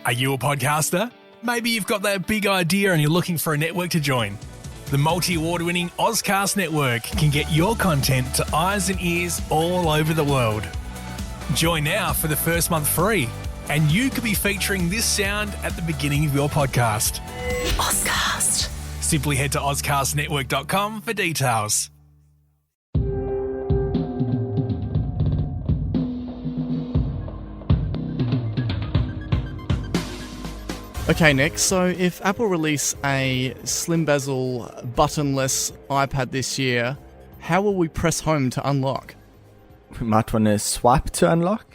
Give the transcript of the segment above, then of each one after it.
Are you a podcaster? Maybe you've got that big idea and you're looking for a network to join. The multi-award-winning Ozcast Network can get your content to eyes and ears all over the world. Join now for the first month free, and you could be featuring this sound at the beginning of your podcast. Ozcast. Simply head to ozcastnetwork.com for details. Okay, Nick, so if Apple release a slim bezel buttonless iPad this year, how will we press home to unlock? We might want to swipe to unlock.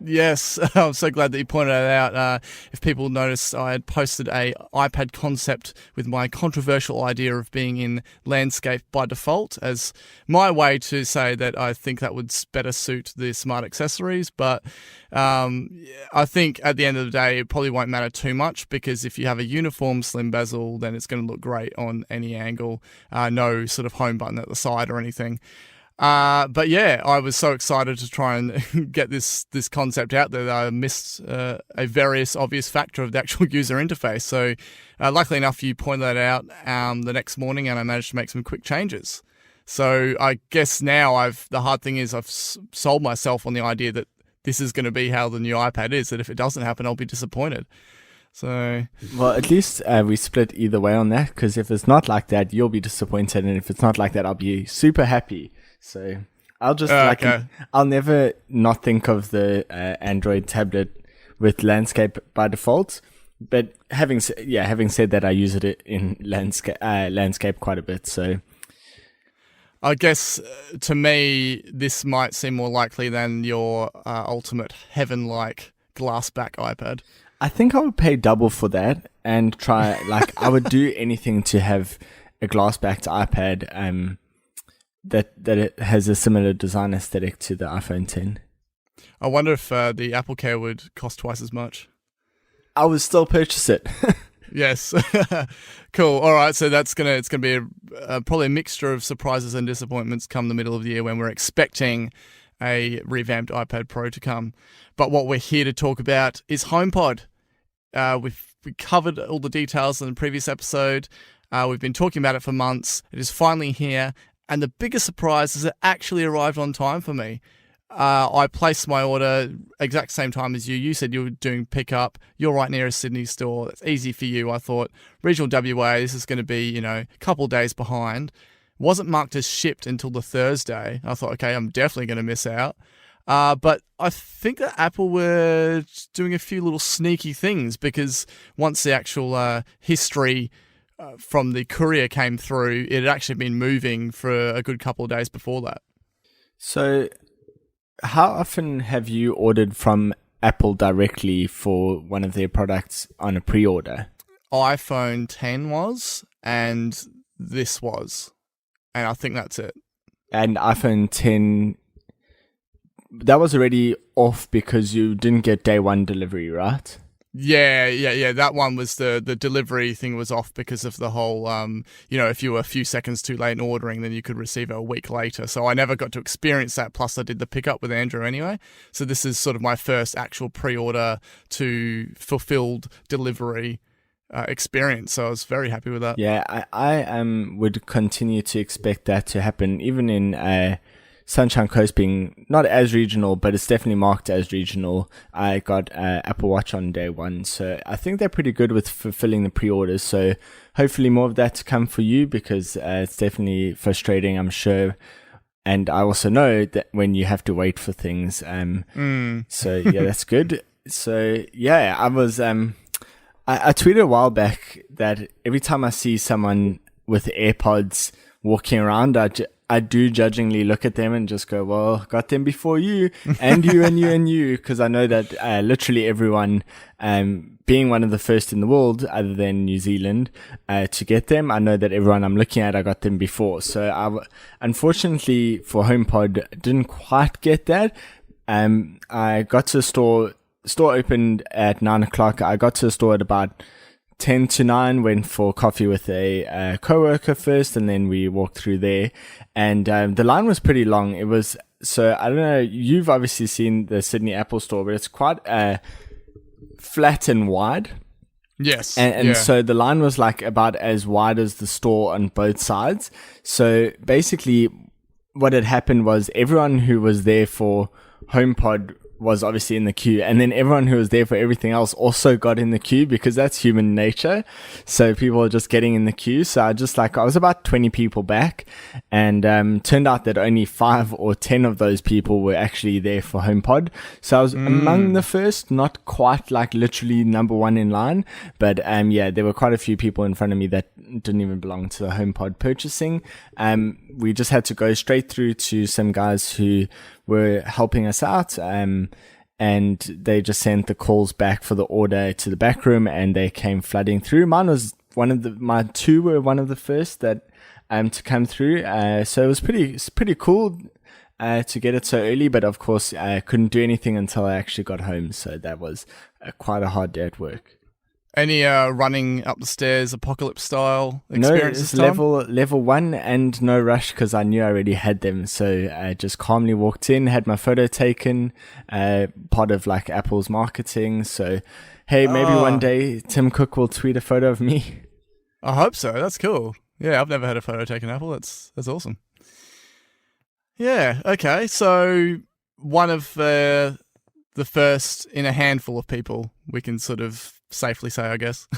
Yes, I'm so glad that you pointed that out. If people noticed, I had posted a iPad concept with my controversial idea of being in landscape by default as my way to say that I think that would better suit the smart accessories. But I think at the end of the day, it probably won't matter too much because if you have a uniform slim bezel, then it's going to look great on any angle. No sort of home button at the side or anything. But yeah, I was so excited to try and get this concept out there that I missed a various obvious factor of the actual user interface. So luckily enough, you pointed that out the next morning and I managed to make some quick changes. So I guess now the hard thing is I've sold myself on the idea that this is going to be how the new iPad is, that if it doesn't happen, I'll be disappointed. So, well, at least we split either way on that, because if it's not like that, you'll be disappointed, and if it's not like that, I'll be super happy. So I'll just I'll never not think of the Android tablet with landscape by default. But having said that, I use it in landscape quite a bit. So I guess to me, this might seem more likely than your ultimate heaven-like glass-back iPad. I think I would pay double for that and try. I would do anything to have a glass-backed iPad. That it has a similar design aesthetic to the iPhone 10. I wonder if the Apple Care would cost twice as much. I would still purchase it. Yes. Cool. All right. So it's gonna be probably a mixture of surprises and disappointments come the middle of the year when we're expecting a revamped iPad Pro to come. But what we're here to talk about is HomePod. We covered all the details in the previous episode. We've been talking about it for months. It is finally here. And the biggest surprise is it actually arrived on time for me. I placed my order exact same time as you. You said you were doing pickup. You're right near a Sydney store. It's easy for you. I thought, regional WA, this is going to be, a couple days behind. Wasn't marked as shipped until the Thursday. I thought, okay, I'm definitely going to miss out. But I think that Apple were doing a few little sneaky things because once the actual history from the courier came through, it had actually been moving for a good couple of days before that. So how often have you ordered from Apple directly for one of their products on a pre-order? iPhone 10 was, and this was. And I think that's it. And iPhone 10, that was already off because you didn't get day one delivery, right? Yeah. That one was the delivery thing was off because of the whole, if you were a few seconds too late in ordering, then you could receive it a week later. So I never got to experience that. Plus, I did the pickup with Andrew anyway. So this is sort of my first actual pre-order to fulfilled delivery experience. So I was very happy with that. Yeah, I would continue to expect that to happen, even in Sunshine Coast being not as regional, but it's definitely marked as regional. I got Apple Watch on day one, so I think they're pretty good with fulfilling the pre-orders. So hopefully more of that to come for you, because it's definitely frustrating, I'm sure. And I also know that when you have to wait for things, so yeah, that's good. So yeah, I was I tweeted a while back that every time I see someone with AirPods walking around, I do judgingly look at them and just go, well, got them before you, and you, and you, and you, because I know that literally everyone, being one of the first in the world, other than New Zealand, to get them, I know that everyone I'm looking at, I got them before. So unfortunately for HomePod, didn't quite get that. I got to the store opened at 9:00. I got to the store at about 10 to 9, went for coffee with a coworker first, and then we walked through there. And the line was pretty long. It was, so I don't know, you've obviously seen the Sydney Apple store, but it's quite flat and wide. Yes. And so the line was like about as wide as the store on both sides. So basically what had happened was everyone who was there for HomePod was obviously in the queue, and then everyone who was there for everything else also got in the queue, because that's human nature. So people are just getting in the queue. So I was about 20 people back, and turned out that only 5 or 10 of those people were actually there for HomePod. So I was among the first, not quite like literally number one in line, but there were quite a few people in front of me that didn't even belong to the HomePod purchasing. We just had to go straight through to some guys who were helping us out, and they just sent the calls back for the order to the back room, and they came flooding through. My two were one of the first that to come through. So it was pretty cool to get it so early, but of course I couldn't do anything until I actually got home. So that was quite a hard day at work. Any running up the stairs, apocalypse style experience? No, it's level 1 and no rush, because I knew I already had them. So I just calmly walked in, had my photo taken, part of like Apple's marketing. So, hey, maybe one day Tim Cook will tweet a photo of me. I hope so. That's cool. Yeah, I've never had a photo taken Apple. That's awesome. Yeah, okay. So one of the first in a handful of people, we can sort of safely say, I guess.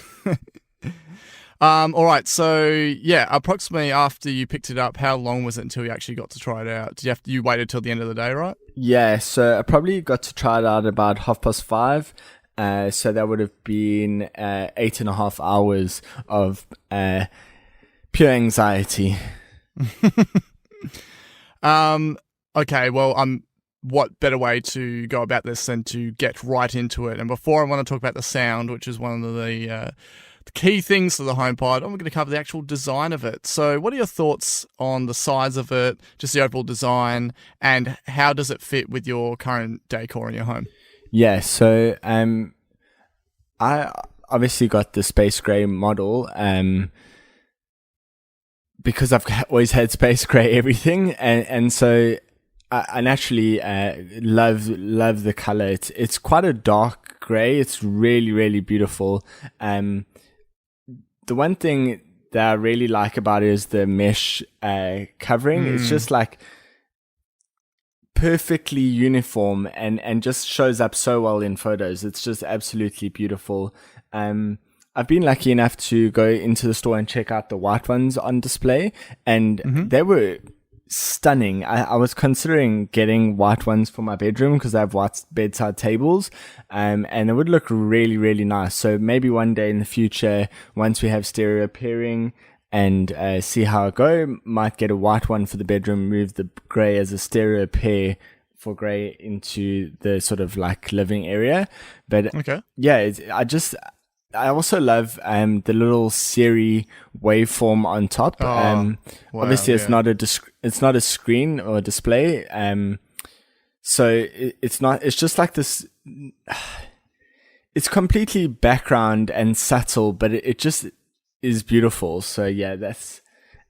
All right, so yeah, approximately after you picked it up, how long was it until you actually got to try it out? You waited till the end of the day, right? Yeah, so I probably got to try it out about 5:30. So that would have been 8.5 hours of pure anxiety. Okay, well, what better way to go about this than to get right into it? And before I want to talk about the sound, which is one of the key things for the HomePod, I'm going to cover the actual design of it. So what are your thoughts on the size of it, just the overall design, and how does it fit with your current decor in your home? Yeah, so I obviously got the space gray model because I've always had space gray everything, and so I naturally love the color. It's quite a dark gray. It's really, really beautiful. The one thing that I really like about it is the mesh covering. It's just like perfectly uniform and just shows up so well in photos. It's just absolutely beautiful. I've been lucky enough to go into the store and check out the white ones on display, and they were stunning. I was considering getting white ones for my bedroom because I have white bedside tables, and it would look really, really nice. So maybe one day in the future, once we have stereo pairing and see how it go, might get a white one for the bedroom, move the grey as a stereo pair for grey into the sort of like living area. But okay, yeah, I also love the little Siri waveform on top. Wow, obviously, yeah. it's not a screen or a display. So it's not. It's just like this. It's completely background and subtle, but it just is beautiful. So yeah,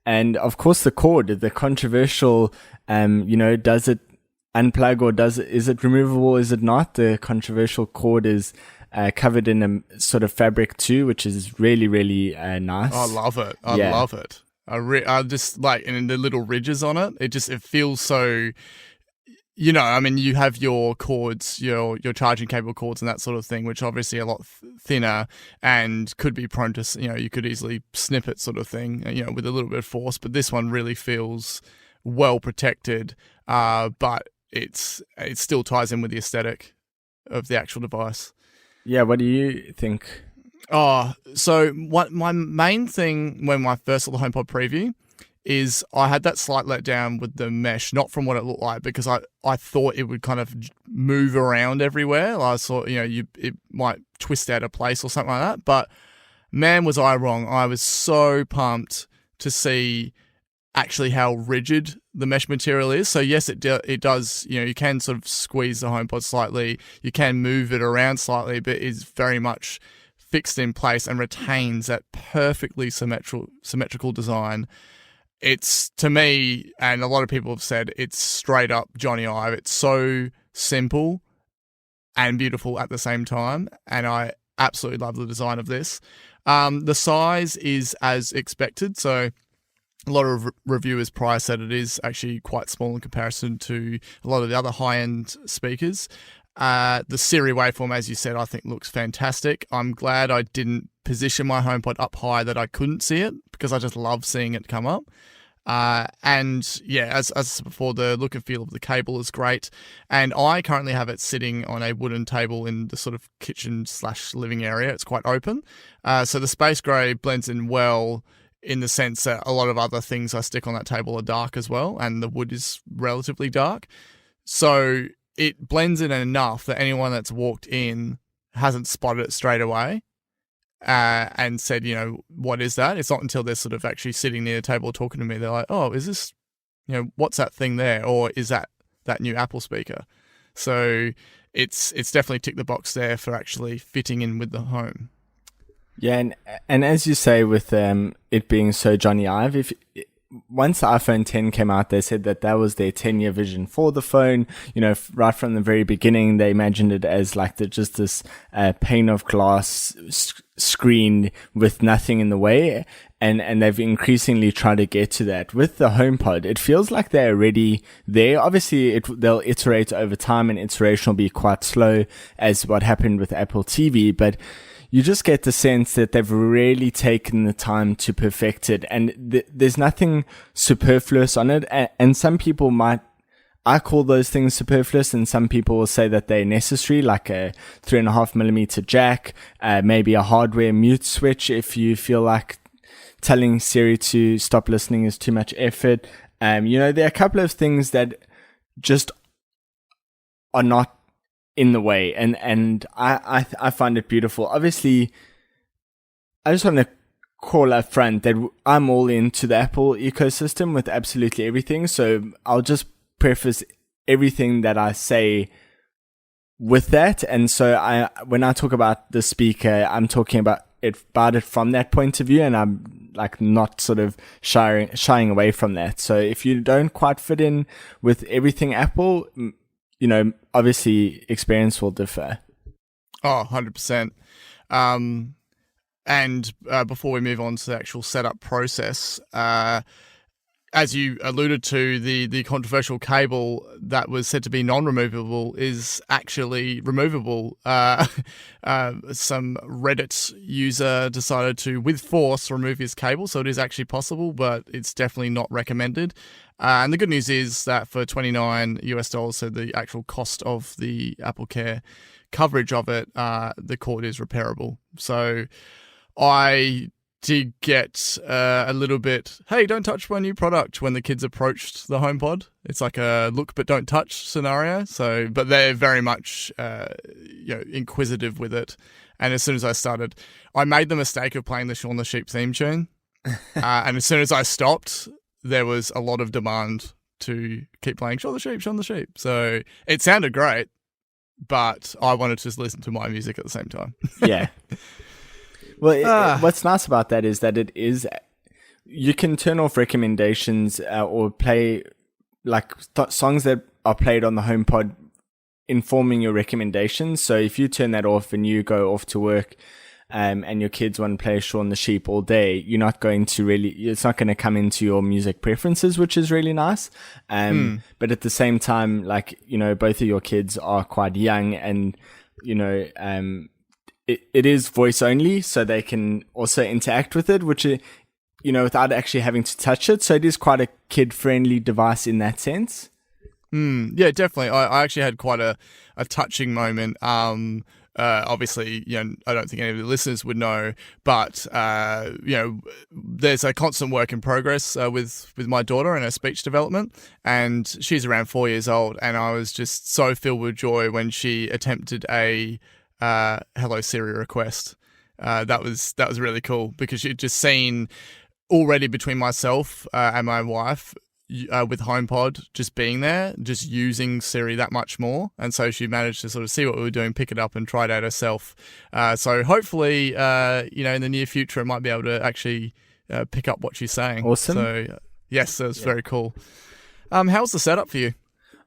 and of course the cord, the controversial. Does it unplug or is it removable? Is it not? The controversial cord is covered in a sort of fabric too, which is really, really nice. I love it. I love it. I just like, and the little ridges on it. It feels so. You have your cords, your charging cable cords and that sort of thing, which obviously are a lot thinner and could be prone to, you could easily snip it sort of thing, with a little bit of force. But this one really feels well protected, but it still ties in with the aesthetic of the actual device. Yeah, what do you think? So what my main thing when I first saw the HomePod preview is I had that slight letdown with the mesh, not from what it looked like, because I thought it would kind of move around everywhere. I thought, it might twist out of place or something like that. But man, was I wrong. I was so pumped to see actually how rigid the mesh material is. So yes, it does, you can sort of squeeze the HomePod slightly. You can move it around slightly, but it's very much fixed in place and retains that perfectly symmetrical design. It's, to me, and a lot of people have said, it's straight up Johnny Ive. It's so simple and beautiful at the same time, and I absolutely love the design of this. The size is as expected, so a lot of reviewers prior said it is actually quite small in comparison to a lot of the other high-end speakers. The Siri waveform, as you said, I think looks fantastic. I'm glad I didn't position my HomePod up high that I couldn't see it, because I just love seeing it come up. And yeah, as before, the look and feel of the cable is great. And I currently have it sitting on a wooden table in the sort of kitchen/living area. It's quite open. So the space grey blends in well, in the sense that a lot of other things I stick on that table are dark as well, and the wood is relatively dark. So it blends in enough that anyone that's walked in hasn't spotted it straight away. And said, you know, what is that? It's not until they're sort of actually sitting near the table talking to me, they're like, oh, is this, you know, what's that thing there? Or is that new Apple speaker? So it's definitely ticked the box there for actually fitting in with the home. Yeah, and as you say, with it being so Johnny Ive, once the iPhone 10 came out, they said that was their 10-year vision for the phone. You know, right from the very beginning, they imagined it as like just this pane of glass screen with nothing in the way. And they've increasingly tried to get to that. With the HomePod, it feels like they're already there. Obviously, they'll iterate over time, and iteration will be quite slow, as what happened with Apple TV, but you just get the sense that they've really taken the time to perfect it, and there's nothing superfluous on it. And some people I call those things superfluous, and some people will say that they're necessary, like a 3.5mm jack, maybe a hardware mute switch if you feel like telling Siri to stop listening is too much effort. You know, there are a couple of things that just are not in the way, and I find it beautiful. Obviously, I just want to call up front that I'm all into the Apple ecosystem with absolutely everything, so I'll just preface everything that I say with that. And so when I talk about the speaker, I'm talking about it from that point of view, and I'm like not sort of shying away from that. So if you don't quite fit in with everything Apple, you know, obviously experience will differ. Oh, 100%. And before we move on to the actual setup process, as you alluded to, the controversial cable that was said to be non-removable is actually removable. Some Reddit user decided to, with force, remove his cable, so it is actually possible, but it's definitely not recommended. And the good news is that for $29, so the actual cost of the AppleCare coverage of it, the cord is repairable. So I did get a little bit, hey, don't touch my new product when the kids approached the HomePod. It's like a look but don't touch scenario. So, but they're very much inquisitive with it. And as soon as I started, I made the mistake of playing the Shaun the Sheep theme tune. And as soon as I stopped, there was a lot of demand to keep playing Shaun the Sheep, Shaun the Sheep. So it sounded great, but I wanted to just listen to my music at the same time. Yeah. Well, what's nice about that is that you can turn off recommendations or play like songs that are played on the HomePod informing your recommendations. So if you turn that off and you go off to work and your kids want to play Shaun the Sheep all day, you're not going to it's not going to come into your music preferences, which is really nice. But at the same time, like, you know, both of your kids are quite young, and, you know, it is voice only, so they can also interact with it, which, you know, without actually having to touch it. So it is quite a kid-friendly device in that sense. Yeah, definitely. I actually had quite a touching moment. Obviously, you know, I don't think any of the listeners would know, but you know, there's a constant work in progress with my daughter and her speech development, and she's around 4 years old, and I was just so filled with joy when she attempted a Hello Siri request. That was really cool, because she'd just seen already between myself and my wife with HomePod just being there, just using Siri that much more, and so she managed to sort of see what we were doing, pick it up, and try it out herself. So hopefully, you know, in the near future, it might be able to actually pick up what she's saying. Awesome. So yes, that's very cool. How's the setup for you?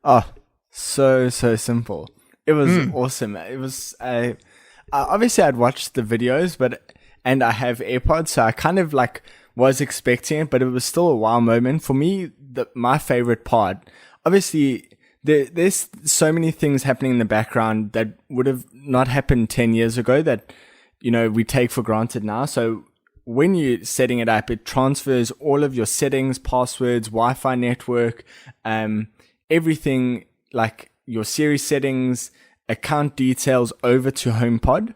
Oh, so simple. It was awesome. It was obviously I'd watched the videos, and I have AirPods, so I kind of like was expecting it, but it was still a wow moment for me. My favorite part, obviously, there's so many things happening in the background that would have not happened 10 years ago that, you know, we take for granted now. So when you're setting it up, it transfers all of your settings, passwords, Wi-Fi network, everything, like your Siri settings, account details, over to HomePod.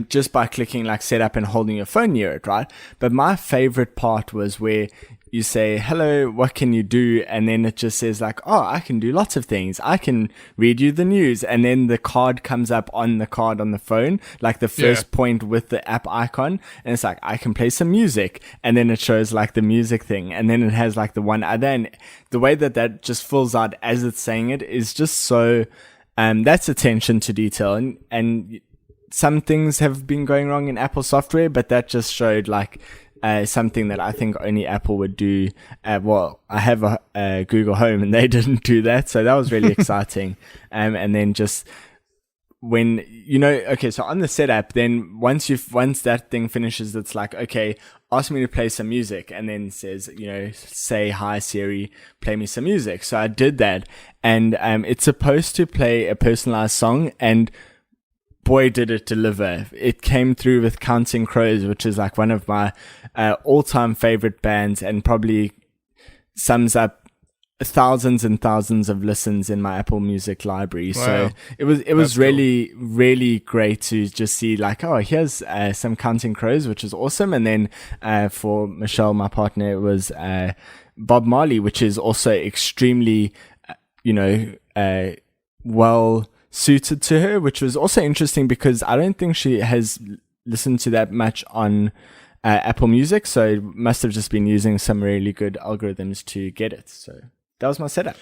Just by clicking like setup and holding your phone near it, right? But my favorite part was where you say, hello, what can you do? And then it just says like, oh, I can do lots of things. I can read you the news. And then the card comes up on the card on the phone, like the first point with the app icon. And it's like, I can play some music. And then it shows like the music thing. And then it has like the one other. And the way that just fills out as it's saying it is just so, that's attention to detail. And some things have been going wrong in Apple software, but that just showed like, something that I think only Apple would do. Well, I have a Google Home and they didn't do that. So that was really exciting. And then just when, you know, okay, so on the setup, then once that thing finishes, it's like, okay, ask me to play some music. And then it says, you know, say, hi Siri, play me some music. So I did that. And it's supposed to play a personalized song, and boy, did it deliver. It came through with Counting Crows, which is like one of my all-time favorite bands, and probably sums up thousands and thousands of listens in my Apple Music library. Wow. So it was really, cool. Really great to just see like, oh, here's some Counting Crows, which is awesome. And then for Michelle, my partner, it was Bob Marley, which is also extremely, well suited to her, which was also interesting because I don't think she has listened to that much on Apple Music, so must have just been using some really good algorithms to get it. So that was my setup.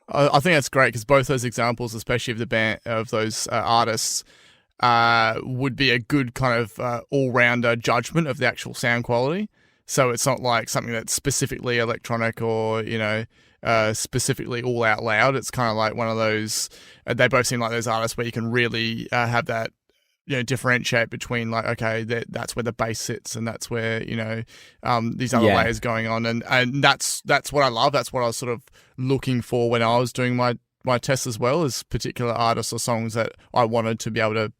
I think that's great because both those examples, especially of the band of those artists, would be a good kind of all-rounder judgment of the actual sound quality. So it's not like something that's specifically electronic or specifically all out loud. It's kind of like one of those. They both seem like those artists where you can really have that, differentiate between like, okay, that's where the bass sits and that's where these other layers going on, and that's what I love. That's what I was sort of looking for when I was doing my tests as well, as particular artists or songs that I wanted to be able to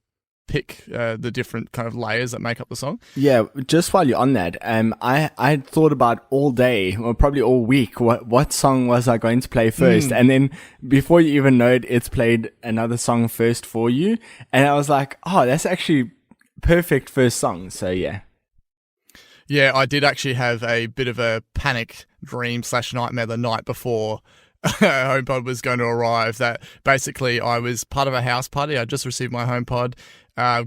pick the different kind of layers that make up the song. Yeah, just while you're on that, I thought about all day, or probably all week, what song was I going to play first? And then before you even know it, it's played another song first for you. And I was like, oh, that's actually perfect first song. So yeah. Yeah, I did actually have a bit of a panic dream / nightmare the night before HomePod was going to arrive, that basically I was part of a house party. I just received my HomePod.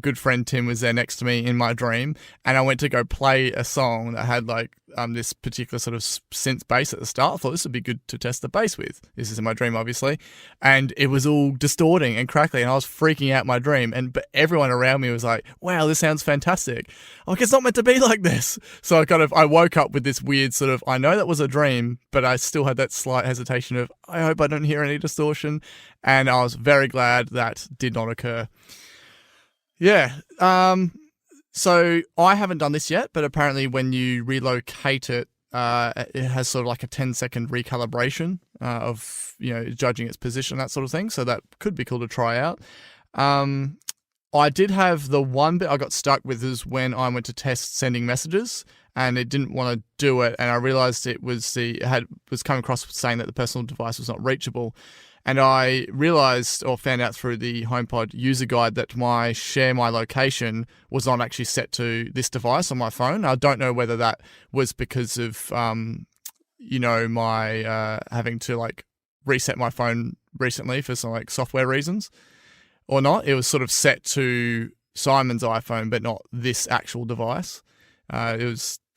Good friend Tim was there next to me in my dream, and I went to go play a song that had like this particular sort of synth bass at the start. I thought this would be good to test the bass with. This is in my dream, obviously, and it was all distorting and crackly, and I was freaking out my dream. But everyone around me was like, "Wow, this sounds fantastic!" I'm like, it's not meant to be like this. So I woke up with this weird sort of, I know that was a dream, but I still had that slight hesitation of, I hope I don't hear any distortion, and I was very glad that did not occur. Yeah. So I haven't done this yet, but apparently when you relocate it, it has sort of like a 10-second recalibration of, judging its position, that sort of thing. So that could be cool to try out. I did have the one bit I got stuck with is when I went to test sending messages and it didn't want to do it. And I realized it was coming across saying that the personal device was not reachable. And I realized or found out through the HomePod user guide that my share my location was not actually set to this device on my phone. I don't know whether that was because of, my having to like reset my phone recently for some like software reasons or not. It was sort of set to Simon's iPhone, but not this actual device. That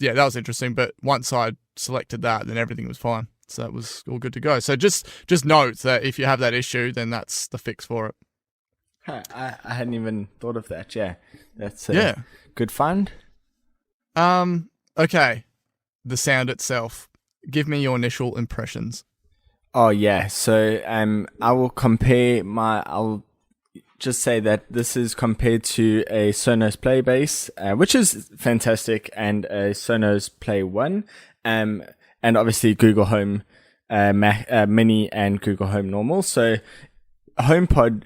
was interesting. But once I selected that, then everything was fine. So that was all good to go. So just note that if you have that issue, then that's the fix for it. I hadn't even thought of that. Yeah, that's good find. Okay, the sound itself. Give me your initial impressions. Oh yeah, so I will compare I'll just say that this is compared to a Sonos Play Bass, which is fantastic, and a Sonos Play One, and obviously Google Home Mini and Google Home Normal. So HomePod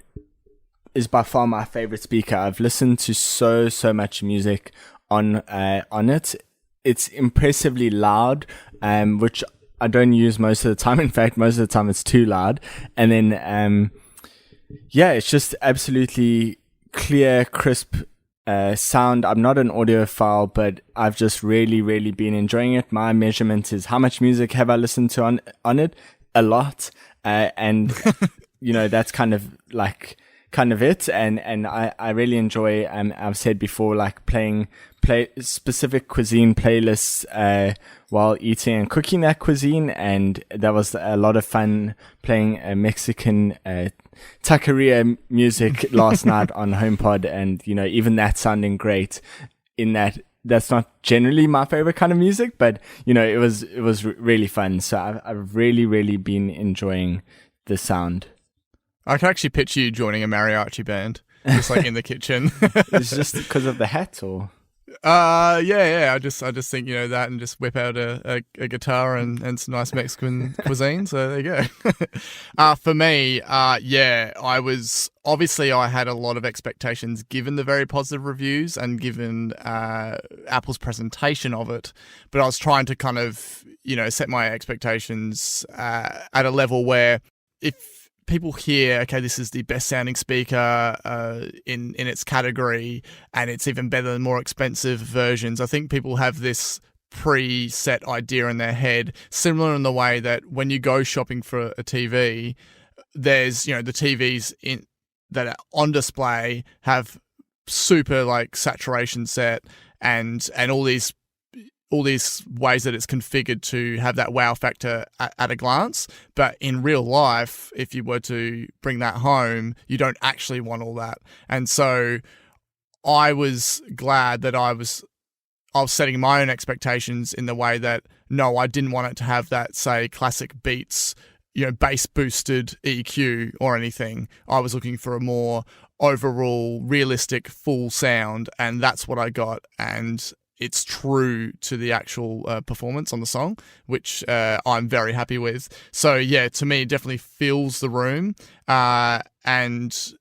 is by far my favorite speaker. I've listened to so much music on it. It's impressively loud, which I don't use most of the time. In fact, most of the time it's too loud. And then, it's just absolutely clear, crisp sound. I'm not an audiophile, but I've just really been enjoying it. My measurement is how much music have I listened to on it? A lot. And, that's kind of it. And I really enjoy, I've said before, like play specific cuisine playlists, while eating and cooking that cuisine. And that was a lot of fun playing a Mexican, taqueria music last night on HomePod. And, even that sounding great in that's not generally my favorite kind of music, but, it was really fun. So I've really been enjoying the sound. I can actually picture you joining a mariachi band, just like in the kitchen. It's just because of the hat, or? Yeah. I just think that, and just whip out a guitar and some nice Mexican cuisine. So there you go. For me, I had a lot of expectations given the very positive reviews and given Apple's presentation of it, but I was trying to kind of set my expectations at a level where if people hear, okay, this is the best sounding speaker in its category, and it's even better than more expensive versions, I think people have this preset idea in their head, similar in the way that when you go shopping for a TV, there's the TVs that are on display have super like saturation set and all these ways that it's configured to have that wow factor at a glance. But in real life, if you were to bring that home, you don't actually want all that. And so I was glad that I was setting my own expectations in the way that, no, I didn't want it to have that, say, classic Beats, bass boosted EQ or anything. I was looking for a more overall realistic full sound, and that's what I got. And it's true to the actual performance on the song, which I'm very happy with. So yeah, to me, it definitely fills the room. And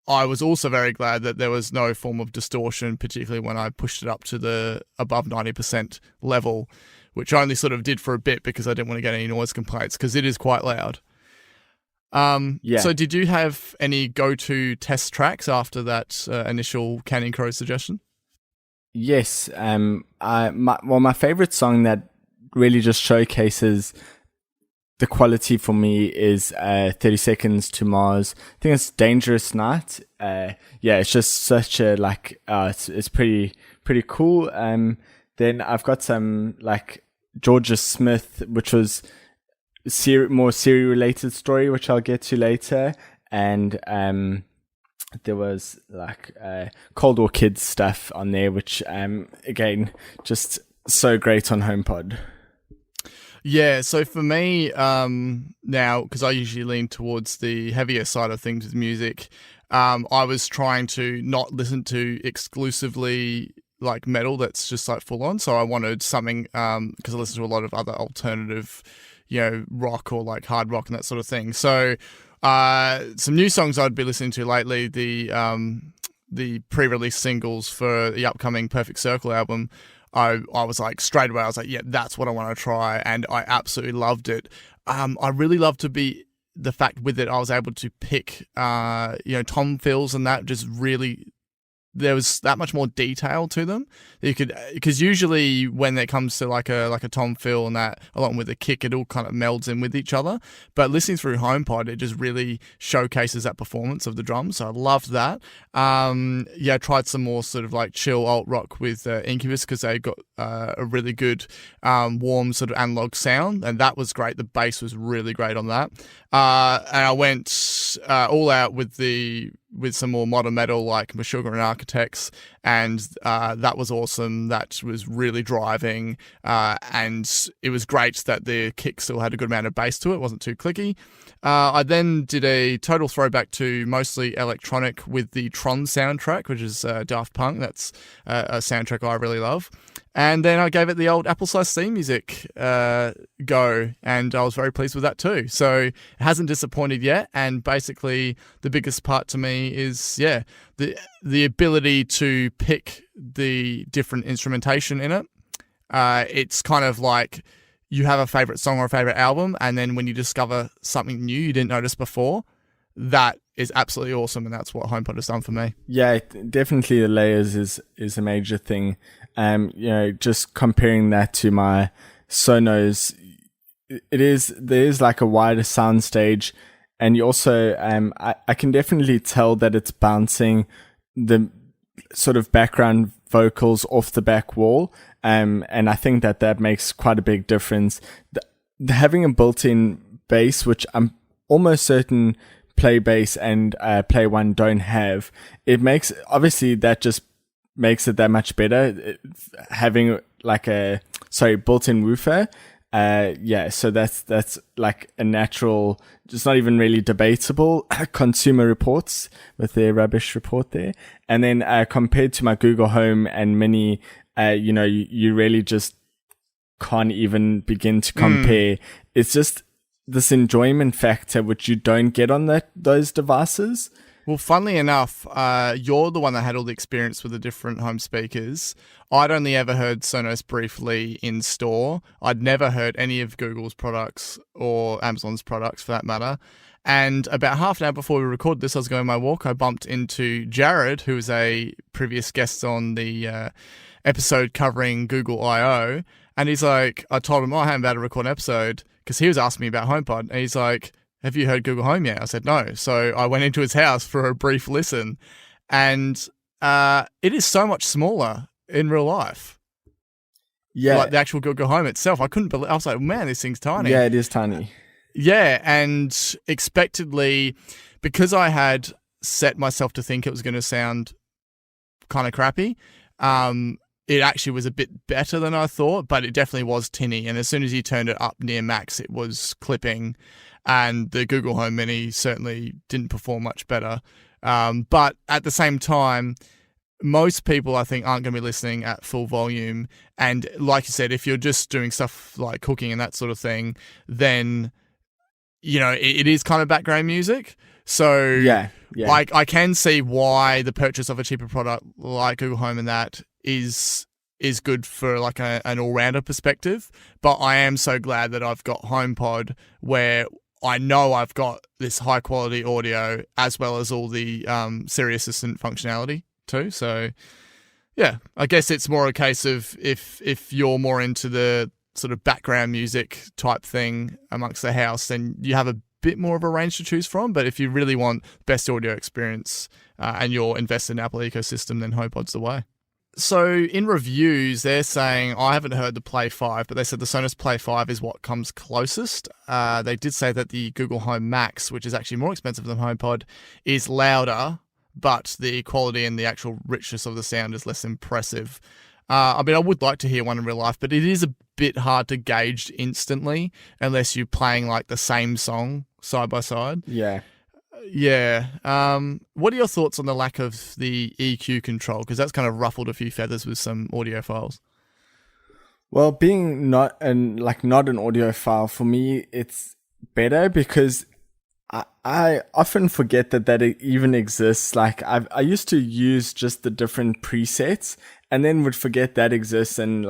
I was also very glad that there was no form of distortion, particularly when I pushed it up to the above 90% level, which I only sort of did for a bit because I didn't want to get any noise complaints, because it is quite loud. So did you have any go-to test tracks after that initial Canyon Crow suggestion? Yes. My favorite song that really just showcases the quality for me is 30 Seconds to Mars. I think it's Dangerous Night. It's just such a it's pretty cool. Then I've got some like Georgia Smith, which was more Siri related story, which I'll get to later. And there was like Cold War Kids stuff on there, which again, just so great on HomePod. Yeah, so for me now, because I usually lean towards the heavier side of things with music, I was trying to not listen to exclusively like metal that's just like full on. So I wanted something, because I listen to a lot of other alternative, rock or like hard rock and that sort of thing. So some new songs I'd be listening to lately, the pre-release singles for the upcoming Perfect Circle album, I was like, straight away, I was like, yeah, that's what I want to try. And I absolutely loved it. I really loved the fact with it, I was able to pick, tom fills and that just really, there was that much more detail to them. You could, because usually when it comes to like a tom fill and that, along with a kick, it all kind of melds in with each other. But listening through HomePod, it just really showcases that performance of the drums. So I loved that. I tried some more sort of like chill alt rock with Incubus, because they got a really good warm sort of analog sound, and that was great. The bass was really great on that. And I went all out with the with some more modern metal like Meshuggah and Architects, and that was awesome. That was really driving, and it was great that the kick still had a good amount of bass to it. It wasn't too clicky. I then did a total throwback to mostly electronic with the Tron soundtrack, which is Daft Punk. That's a soundtrack I really love. And then I gave it the old applesauce theme music go, and I was very pleased with that too. So it hasn't disappointed yet, and basically the biggest part to me is, the ability to pick the different instrumentation in it. It's kind of like you have a favourite song or a favourite album, and then when you discover something new you didn't notice before, that is absolutely awesome, and that's what HomePod has done for me. Yeah, definitely the layers is a major thing. Just comparing that to my Sonos, there's like a wider sound stage, and you also, I can definitely tell that it's bouncing the sort of background vocals off the back wall, and I think that makes quite a big difference. Having a built-in bass, which I'm almost certain Play Bass and Play One don't have, that just makes it that much better. Having like built-in woofer, so that's like a natural, just not even really debatable. Consumer Reports with their rubbish report there, and then compared to my Google Home and Mini, you really just can't even begin to compare. It's just this enjoyment factor which you don't get on those devices. Well, funnily enough, you're the one that had all the experience with the different home speakers. I'd only ever heard Sonos briefly in store. I'd never heard any of Google's products or Amazon's products for that matter. And about half an hour before we recorded this, I was going on my walk. I bumped into Jared, who was a previous guest on the episode covering Google I/O. And he's like, I told him, I haven't about to record an episode, because he was asking me about HomePod. And he's like, have you heard Google Home yet? I said, no. So I went into his house for a brief listen, and it is so much smaller in real life. Yeah. Like the actual Google Home itself. I couldn't believe, I was like, man, this thing's tiny. Yeah, it is tiny. Yeah. And expectedly, because I had set myself to think it was going to sound kind of crappy, it actually was a bit better than I thought, but it definitely was tinny. And as soon as you turned it up near max, it was clipping. And the Google Home Mini certainly didn't perform much better. But at the same time, most people, I think, aren't going to be listening at full volume. And like you said, if you're just doing stuff like cooking and that sort of thing, then, it is kind of background music. So yeah. Like, I can see why the purchase of a cheaper product like Google Home and that is good for like an all-rounder perspective. But I am so glad that I've got HomePod, where I know I've got this high-quality audio as well as all the Siri Assistant functionality too. So, yeah, I guess it's more a case of if you're more into the sort of background music type thing amongst the house, then you have a bit more of a range to choose from. But if you really want best audio experience and you're invested in the Apple ecosystem, then HomePod's the way. So in reviews, they're saying, I haven't heard the Play 5, but they said the Sonos Play 5 is what comes closest. They did say that the Google Home Max, which is actually more expensive than HomePod, is louder, but the quality and the actual richness of the sound is less impressive. I would like to hear one in real life, but it is a bit hard to gauge instantly unless you're playing like the same song side by side. Yeah. Yeah. What are your thoughts on the lack of the EQ control? Because that's kind of ruffled a few feathers with some audiophiles. Well, being not an audiophile, for me, it's better because I often forget that it even exists. Like I used to use just the different presets and then would forget that exists, and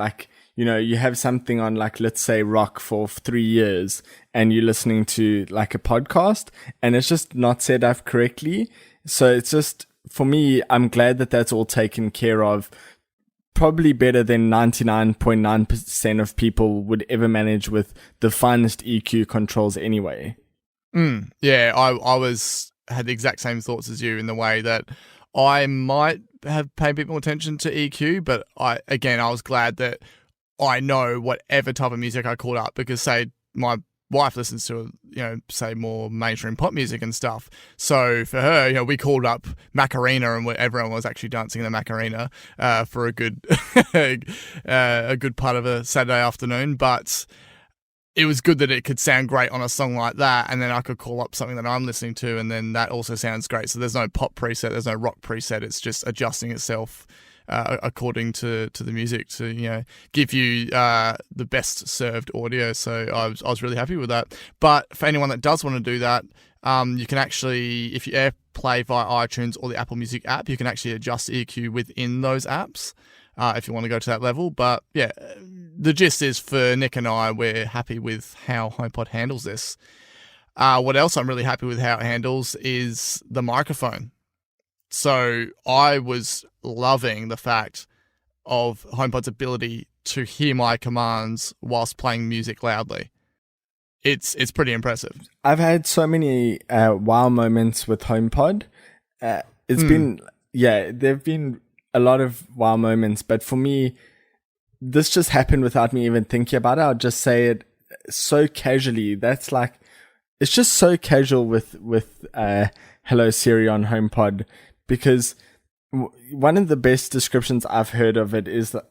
you have something on, like, let's say rock for 3 years and you're listening to like a podcast and it's just not set up correctly. So it's just, for me, I'm glad that that's all taken care of. Probably better than 99.9% of people would ever manage with the finest EQ controls anyway. Yeah, I had the exact same thoughts as you, in the way that I might have paid a bit more attention to EQ, but I was glad that I know whatever type of music I called up, because say my wife listens to say more mainstream pop music and stuff. So for her, we called up Macarena, and everyone was actually dancing the Macarena for a good a good part of a Saturday afternoon. But it was good that it could sound great on a song like that, and then I could call up something that I'm listening to, and then that also sounds great. So there's no pop preset, there's no rock preset. It's just adjusting itself according to the music to give you the best served audio. So I was really happy with that. But for anyone that does want to do that, you can actually, if you AirPlay via iTunes or the Apple Music app, you can actually adjust EQ within those apps if you want to go to that level. But yeah, the gist is for Nick and I, we're happy with how HomePod handles this. What else I'm really happy with how it handles is the microphone. So I was loving the fact of HomePod's ability to hear my commands whilst playing music loudly. It's pretty impressive. I've had so many wow moments with HomePod. It's been, there've been a lot of wow moments, but for me, this just happened without me even thinking about it. I'll just say it so casually. That's like, it's just so casual with Hello Siri on HomePod, because one of the best descriptions I've heard of it is that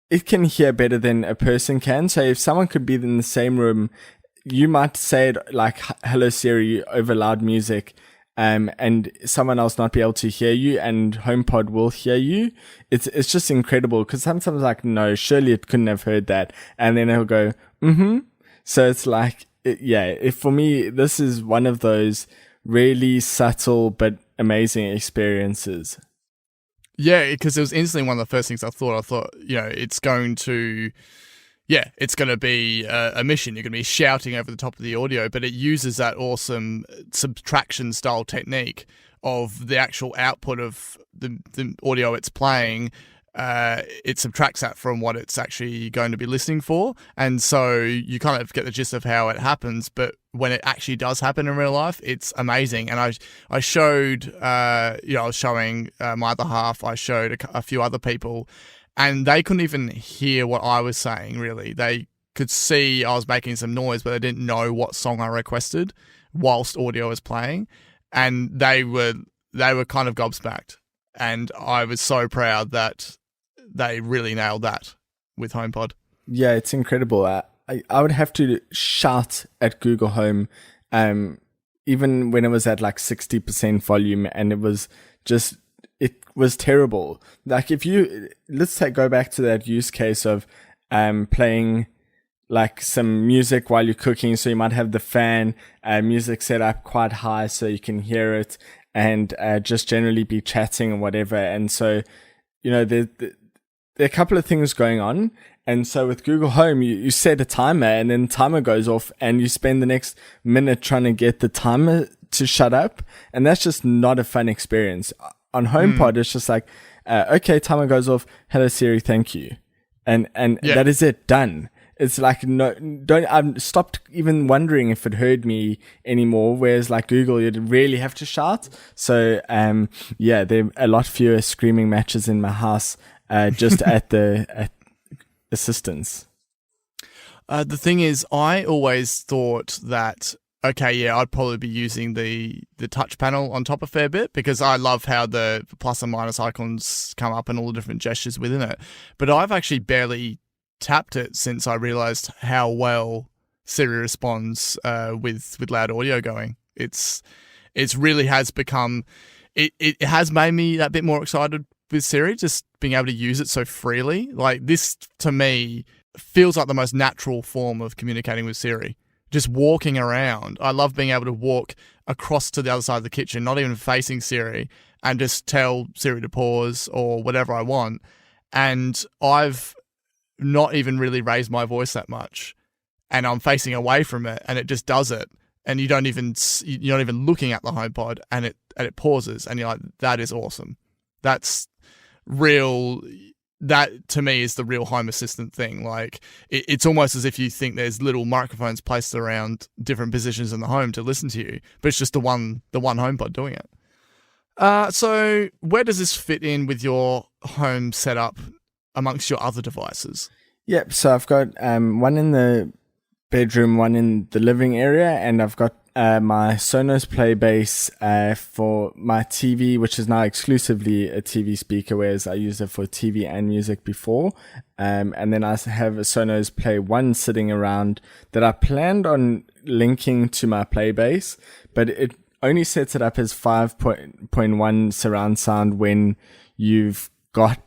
it can hear better than a person can. So if someone could be in the same room, you might say it like Hello Siri over loud music, and someone else not be able to hear you, and HomePod will hear you. It's just incredible, because sometimes like, no, surely it couldn't have heard that, and then it'll go So it's like, for me, this is one of those really subtle but amazing experiences. Yeah, because it was instantly one of the first things I thought, it's going to be a mission. You're going to be shouting over the top of the audio, but it uses that awesome subtraction style technique of the actual output of the audio it's playing. It subtracts that from what it's actually going to be listening for. And so you kind of get the gist of how it happens, but when it actually does happen in real life, it's amazing. And I showed, I was showing my other half, I showed a few other people, and they couldn't even hear what I was saying, really. They could see I was making some noise, but they didn't know what song I requested whilst audio was playing. And they were kind of gobsmacked. And I was so proud that they really nailed that with HomePod. Yeah, it's incredible. I would have to shout at Google Home, even when it was at like 60% volume, and it was terrible. Like go back to that use case of playing like some music while you're cooking. So you might have the fan music set up quite high so you can hear it, and just generally be chatting or whatever. And so, there are a couple of things going on. And so with Google Home, you set a timer, and then the timer goes off, and you spend the next minute trying to get the timer to shut up. And that's just not a fun experience. On HomePod, it's just like, okay, timer goes off. Hello Siri, thank you. And that is it, done. It's like, I've stopped even wondering if it heard me anymore. Whereas like Google, you'd really have to shout. So, there are a lot fewer screaming matches in my house, just at assistance. The thing is, I always thought that, I'd probably be using the touch panel on top a fair bit, because I love how the plus and minus icons come up and all the different gestures within it. But I've actually barely tapped it since I realized how well Siri responds with loud audio going. It's really has become, it has made me that bit more excited with Siri, just being able to use it so freely. Like, this to me feels like the most natural form of communicating with Siri. Just walking around. I love being able to walk across to the other side of the kitchen, not even facing Siri, and just tell Siri to pause or whatever I want. And I've not even really raised my voice that much, and I'm facing away from it, and it just does it. And you're not even looking at the HomePod, and it pauses, and you're like, that is awesome. That's real. That to me is the real Home Assistant thing. Like, it's almost as if you think there's little microphones placed around different positions in the home to listen to you, but it's just the one HomePod doing it. So where does this fit in with your home setup amongst your other devices? Yep. So I've got one in the bedroom, one in the living area, and I've got my Sonos Play Bass for my TV, which is now exclusively a TV speaker, whereas I used it for TV and music before. And then I have a Sonos Play 1 sitting around that I planned on linking to my Play Bass, but it only sets it up as 5.1 surround sound when you've got,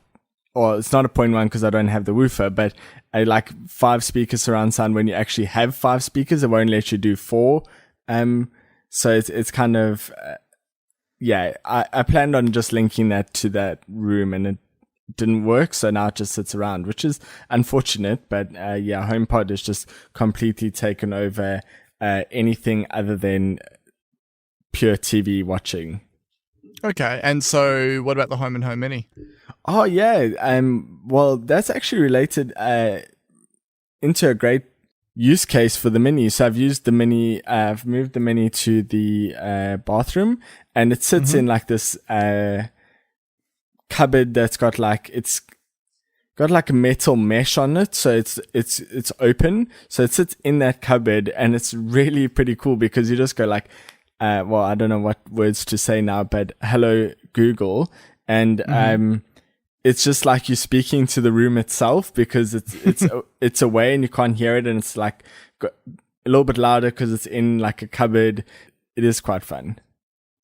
or it's not a 0.1 because I don't have the woofer, but I like 5 speakers surround sound when you actually have 5 speakers. It won't let you do 4. So it's kind of, I planned on just linking that to that room and it didn't work. So now it just sits around, which is unfortunate, but, HomePod has just completely taken over, anything other than pure TV watching. Okay. And so what about the Home and Home Mini? Oh yeah. Well, that's actually related, into a great use case for the Mini. So I've used the Mini, I've moved the Mini to the bathroom, and it sits in like this cupboard that's got like, it's got like a metal mesh on it, so it's open, so it sits in that cupboard, and it's really pretty cool because you just go like, well, I don't know what words to say now, but hello Google, and it's just like you're speaking to the room itself because it's away and you can't hear it, and it's like a little bit louder because it's in like a cupboard. It is quite fun.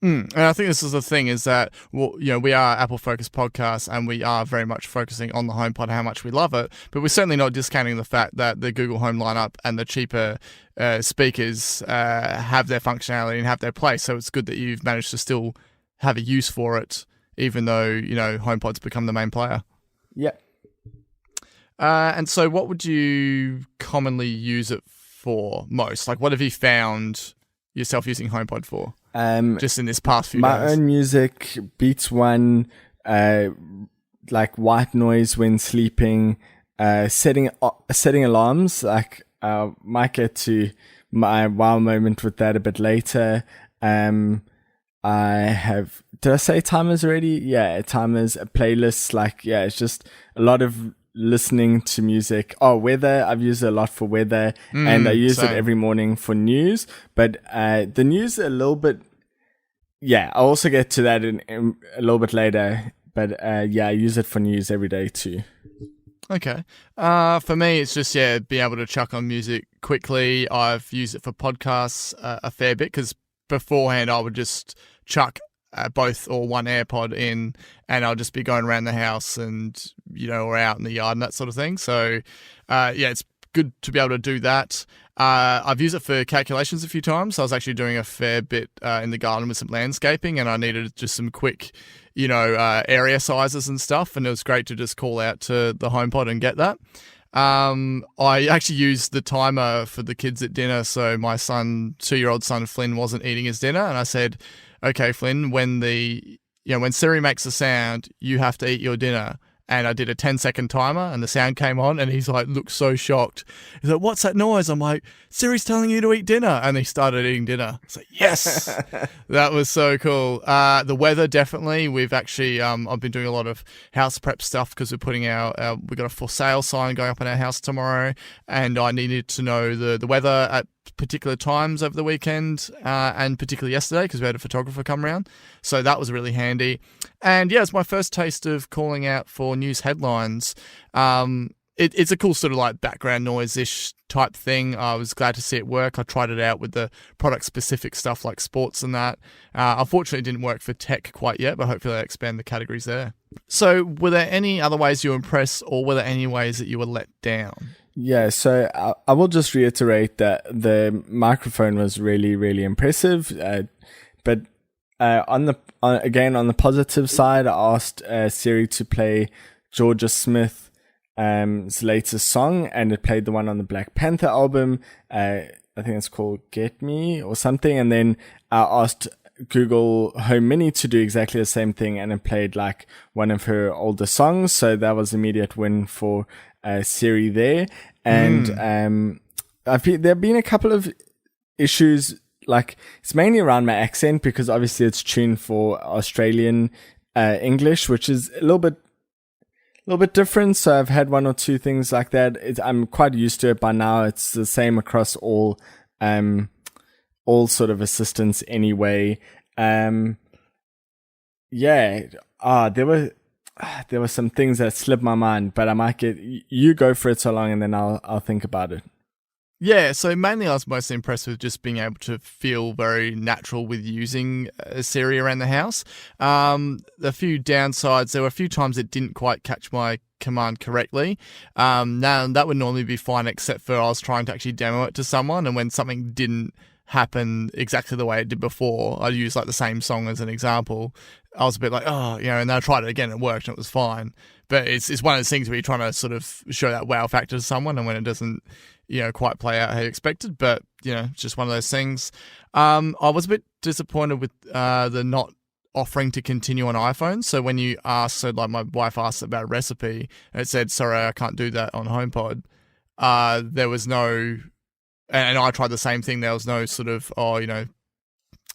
And I think this is the thing, is that, well, we are Apple focused podcasts and we are very much focusing on the HomePod, how much we love it, but we're certainly not discounting the fact that the Google Home lineup and the cheaper speakers have their functionality and have their place. So it's good that you've managed to still have a use for it, even though, HomePod's become the main player. Yeah. And so what would you commonly use it for most? Like, what have you found yourself using HomePod for? Just in this past few days. My own music, Beats One, like white noise when sleeping, setting alarms. Like, might get to my wow moment with that a bit later. Did I say timers already? Yeah, timers, playlists. Like, yeah, it's just a lot of listening to music. Oh, weather. I've used it a lot for weather, and I use it every morning for news. But the news a little bit. Yeah, I'll also get to that in a little bit later. But I use it for news every day too. Okay. For me, it's just, being able to chuck on music quickly. I've used it for podcasts a fair bit because beforehand I would just chuck both or one AirPod in and I'll just be going around the house and, or out in the yard and that sort of thing. So, it's good to be able to do that. I've used it for calculations a few times. I was actually doing a fair bit in the garden with some landscaping and I needed just some quick, area sizes and stuff. And it was great to just call out to the HomePod and get that. I actually used the timer for the kids at dinner. So my 2-year-old son, Flynn, wasn't eating his dinner. And I said, okay, Flynn, when Siri makes a sound, you have to eat your dinner. And I did a 10-second timer and the sound came on and he's like, looked so shocked. He's like, what's that noise? I'm like, Siri's telling you to eat dinner. And he started eating dinner. It's like, yes, that was so cool. The weather, definitely. We've actually, I've been doing a lot of house prep stuff because we're putting we got a for sale sign going up in our house tomorrow. And I needed to know the weather at particular times over the weekend and particularly yesterday because we had a photographer come around. So that was really handy. And it's my first taste of calling out for news headlines. It's a cool sort of like background noise-ish type thing. I was glad to see it work. I tried it out with the product-specific stuff like sports and that. Unfortunately, it didn't work for tech quite yet, but hopefully I expand the categories there. So were there any other ways you were impressed or were there any ways that you were let down? Yeah, so I will just reiterate that the microphone was really, really impressive. But on the positive side, I asked Siri to play Georgia Smith's latest song, and it played the one on the Black Panther album. I think it's called Get Me or something. And then I asked Google Home Mini to do exactly the same thing, and it played like one of her older songs. So that was an immediate win for Siri there. And there have been a couple of issues, like it's mainly around my accent because obviously it's tuned for Australian English, which is a little bit little bit different. So I've had one or two things like that. I'm quite used to it by now. It's the same across all sort of assistants anyway. There were some things that slipped my mind, but I might get you go for it so long, and then I'll think about it. Yeah, so mainly I was most impressed with just being able to feel very natural with using Siri around the house. A few downsides, there were a few times it didn't quite catch my command correctly. Now, that would normally be fine, except for I was trying to actually demo it to someone, and when something didn't happen exactly the way it did before, I'd use like the same song as an example. I was a bit like, and then I tried it again, it worked, and it was fine. But it's one of those things where you're trying to sort of show that wow factor to someone, and when it doesn't, quite play out how you expected, but, it's just one of those things. I was a bit disappointed with the not offering to continue on iPhone. So when you asked, so like my wife asked about a recipe, and it said, sorry, I can't do that on HomePod. There was no, and I tried the same thing, there was no sort of, I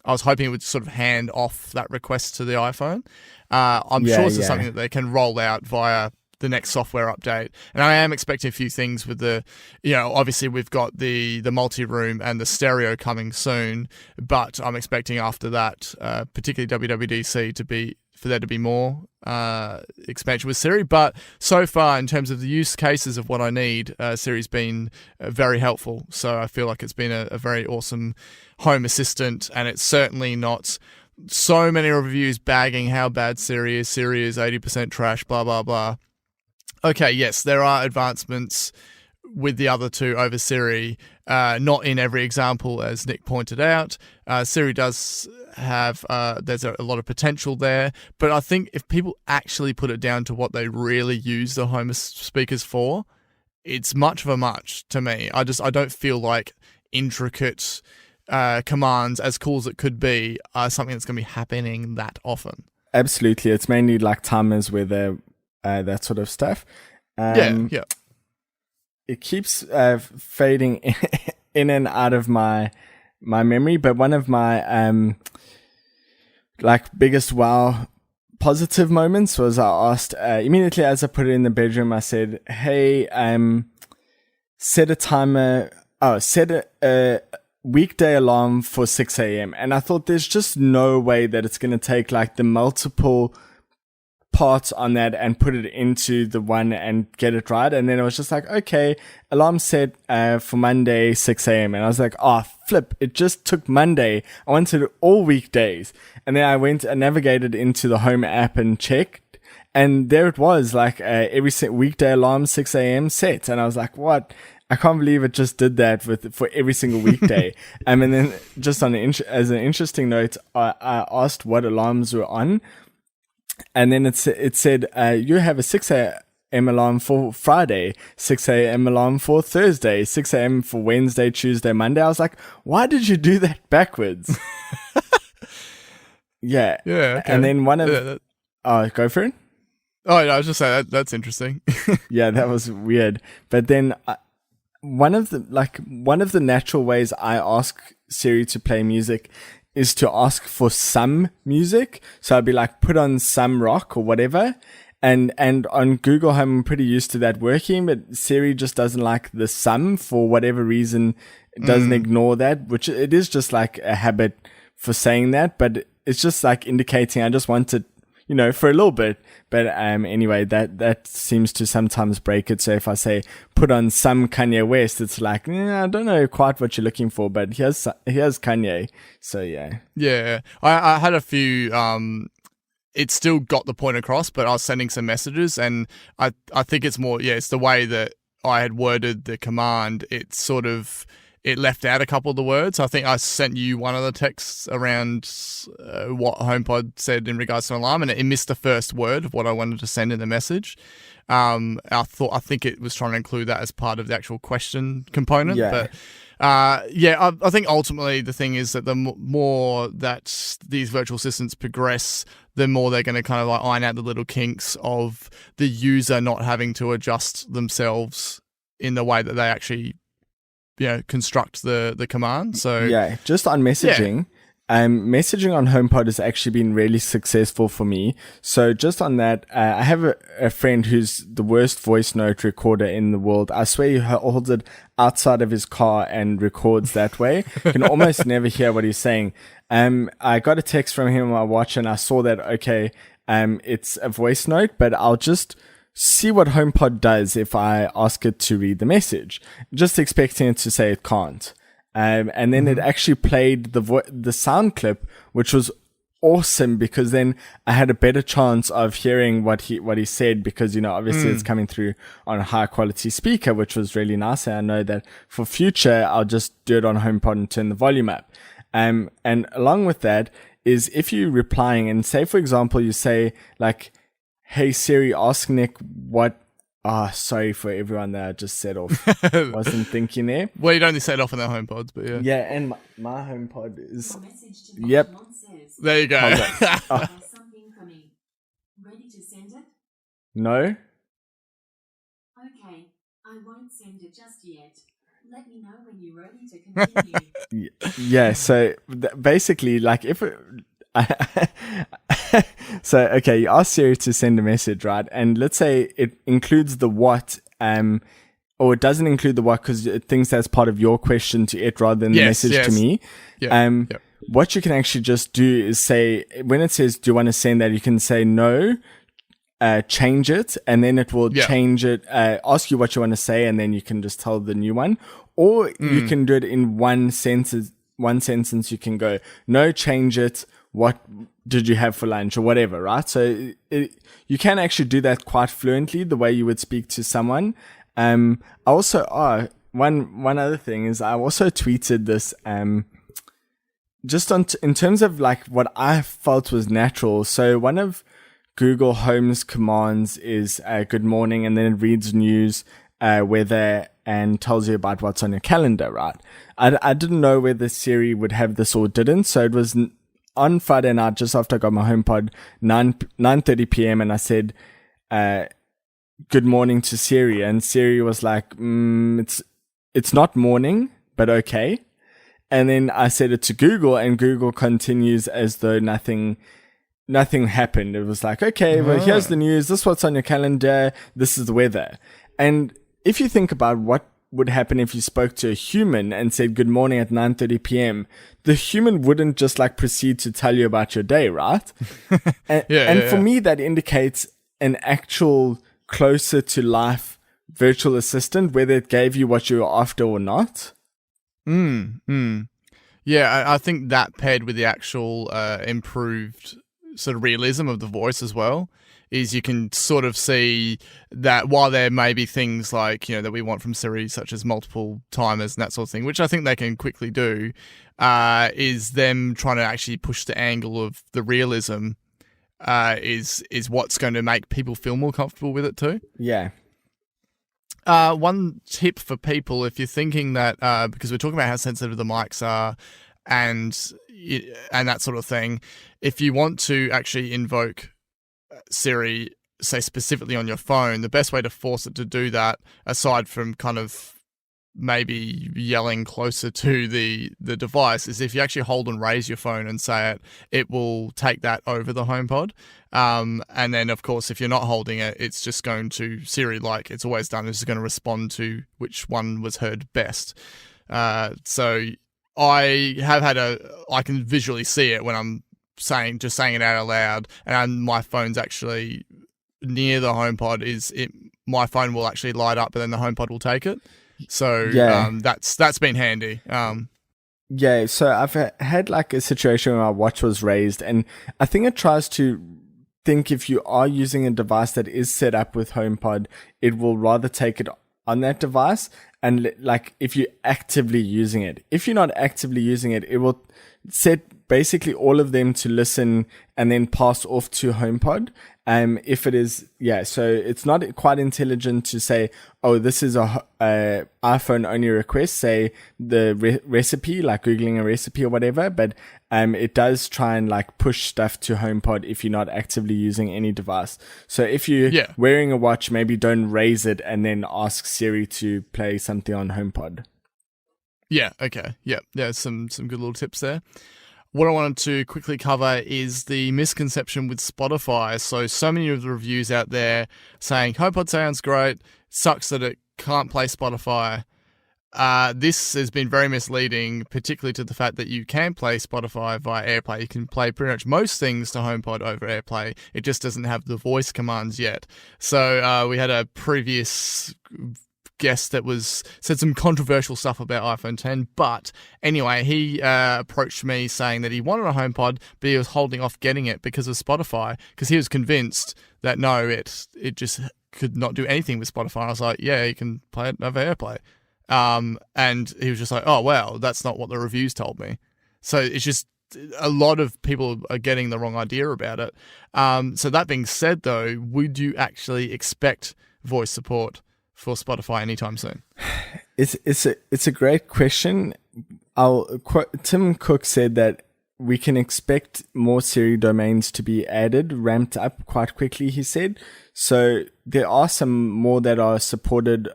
was hoping it would sort of hand off that request to the iPhone. I'm sure this is something that they can roll out via the next software update. And I am expecting a few things with the, obviously we've got the multi-room and the stereo coming soon, but I'm expecting after that, particularly WWDC, for there to be more expansion with Siri. But so far, in terms of the use cases of what I need, Siri's been very helpful. So I feel like it's been a very awesome home assistant, and it's certainly not so many reviews bagging how bad Siri is. Siri is 80% trash, blah, blah, blah. Okay, yes, there are advancements with the other two over Siri, not in every example, as Nick pointed out. Siri does have, there's a lot of potential there, but I think if people actually put it down to what they really use the home speakers for, it's much of a much to me. I don't feel like intricate commands, as cool as it could be, are something that's going to be happening that often. Absolutely. It's mainly like timers where they're that sort of stuff. Yeah. It keeps fading in and out of my memory, but one of my biggest wow positive moments was I asked immediately as I put it in the bedroom, I said, hey, set a timer, set a weekday alarm for 6 a.m. And I thought there's just no way that it's going to take like the multiple parts on that and put it into the one and get it right. And then it was just like, okay, alarm set for Monday 6 a.m. And I was like, flip, it just took Monday. I wanted it all weekdays. And then I went and navigated into the home app and checked, and there it was, like every weekday alarm 6 a.m. set. And I was like, what? I can't believe it just did that for every single weekday. And then just as an interesting note, I asked what alarms were on. And then it said, you have a 6 a.m. alarm for Friday, 6 a.m. alarm for Thursday, 6 a.m. for Wednesday, Tuesday, Monday. I was like, why did you do that backwards? Yeah. Yeah. Okay. And then go for it. Oh, yeah, I was just saying that's interesting. Yeah, that was weird. But then one of the natural ways I ask Siri to play music is to ask for some music. So I'd be like, put on some rock or whatever. And on Google Home, I'm pretty used to that working, but Siri just doesn't like the some for whatever reason. It doesn't ignore that, which it is just like a habit for saying that, but it's just like indicating I just want it, for a little bit. But anyway, that seems to sometimes break it. So if I say put on some Kanye West, it's like, I don't know quite what you're looking for, but here's Kanye. So yeah. Yeah, I had a few. It still got the point across, but I was sending some messages, and I think it's more, it's the way that I had worded the command. It left out a couple of the words. I think I sent you one of the texts around what HomePod said in regards to an alarm, and it missed the first word of what I wanted to send in the message. I think it was trying to include that as part of the actual question component. Yeah. But I think ultimately the thing is that the more that these virtual assistants progress, the more they're going to kind of like iron out the little kinks of the user not having to adjust themselves in the way that they actually construct the command. So yeah, just on messaging, Messaging on HomePod has actually been really successful for me. So just on that, I have a friend who's the worst voice note recorder in the world. I swear he holds it outside of his car and records that way. You can almost never hear what he's saying. I got a text from him on my watch and I saw that, okay, it's a voice note, but I'll just see what HomePod does if I ask it to read the message, just expecting it to say it can't. And then it actually played the sound clip, which was awesome because then I had a better chance of hearing what he said because, obviously it's coming through on a high quality speaker, which was really nice. And I know that for future, I'll just do it on HomePod and turn the volume up. And along with that is if you're replying and say, for example, you say like, "Hey Siri, ask Nick what," sorry for everyone that I just set off. Wasn't thinking there. Well, you'd only set off on their HomePods, but yeah. Yeah, and my HomePod is... Yep. There you go. Something coming. Ready to send it? No. Okay, I won't send it just yet. Let me know when you're ready to continue. Yeah, so basically, like if it... So, okay, you ask Siri to send a message, right? And let's say it includes the what, or it doesn't include the what because it thinks that's part of your question to it rather than the message to me. Yep. What you can actually just do is say, when it says, "Do you want to send that?" you can say no, change it, and then it will change it, ask you what you want to say, and then you can just tell the new one. Or you can do it in one sentence. You can go, "No, change it. What did you have for lunch?" or whatever, right? So you can actually do that quite fluently, the way you would speak to someone. One other thing is I also tweeted this, just in terms of like what I felt was natural. So one of Google Home's commands is good morning, and then it reads news, weather, and tells you about what's on your calendar, right? I didn't know whether Siri would have this or didn't, so it was on Friday night, just after I got my HomePod, 9:30 p.m. and I said, "Good morning" to Siri, and Siri was like, "It's not morning, but okay." And then I said it to Google, and Google continues as though nothing happened. It was like, "Okay, well, here's the news. This is what's on your calendar. This is the weather." And if you think about what would happen if you spoke to a human and said good morning at 9:30 p.m., the human wouldn't just like proceed to tell you about your day, right? And for me, that indicates an actual closer to life virtual assistant, whether it gave you what you were after or not. Yeah, I think that paired with the actual improved sort of realism of the voice as well, is you can sort of see that while there may be things like, that we want from Siri, such as multiple timers and that sort of thing, which I think they can quickly do, is them trying to actually push the angle of the realism is what's going to make people feel more comfortable with it too. Yeah. One tip for people, if you're thinking that, because we're talking about how sensitive the mics are and that sort of thing, if you want to actually invoke Siri, say specifically on your phone, the best way to force it to do that, aside from kind of maybe yelling closer to the device, is if you actually hold and raise your phone and say it will take that over the HomePod. And then, of course, if you're not holding it, it's just going to, Siri, like it's always done, is going to respond to which one was heard best. So I have had I can visually see it when I'm saying it out loud, and my phone's actually near the HomePod. My phone will actually light up, but then the HomePod will take it. So that's been handy. Yeah, so I've had like a situation where my watch was raised, and I think it tries to think if you are using a device that is set up with HomePod, it will rather take it on that device. And like if you're actively using it, if you're not actively using it, it will set basically all of them to listen and then pass off to HomePod. If it is, so it's not quite intelligent to say, oh, this is a iPhone only request, say the recipe, like Googling a recipe or whatever, but it does try and like push stuff to HomePod if you're not actively using any device. So if you're wearing a watch, maybe don't raise it and then ask Siri to play something on HomePod. Yeah, okay. Yeah, some good little tips there. what I wanted to quickly cover is the misconception with Spotify. So many of the reviews out there saying HomePod sounds great, sucks that it can't play Spotify. This has been very misleading, particularly to the fact that you can play Spotify via AirPlay. You can play pretty much most things to HomePod over AirPlay. It just doesn't have the voice commands yet. So we had a previous guest that said some controversial stuff about iPhone 10, but anyway, he approached me saying that he wanted a HomePod, but he was holding off getting it because of Spotify, because he was convinced that no, it just could not do anything with Spotify. And I was like, yeah, you can play it over AirPlay. And he was just like, oh, well, that's not what the reviews told me. So it's just a lot of people are getting the wrong idea about it. So that being said, though, would you actually expect voice support for Spotify anytime soon? It's a great question. Tim Cook said that we can expect more Siri domains to be added, ramped up quite quickly, he said. So there are some more that are supported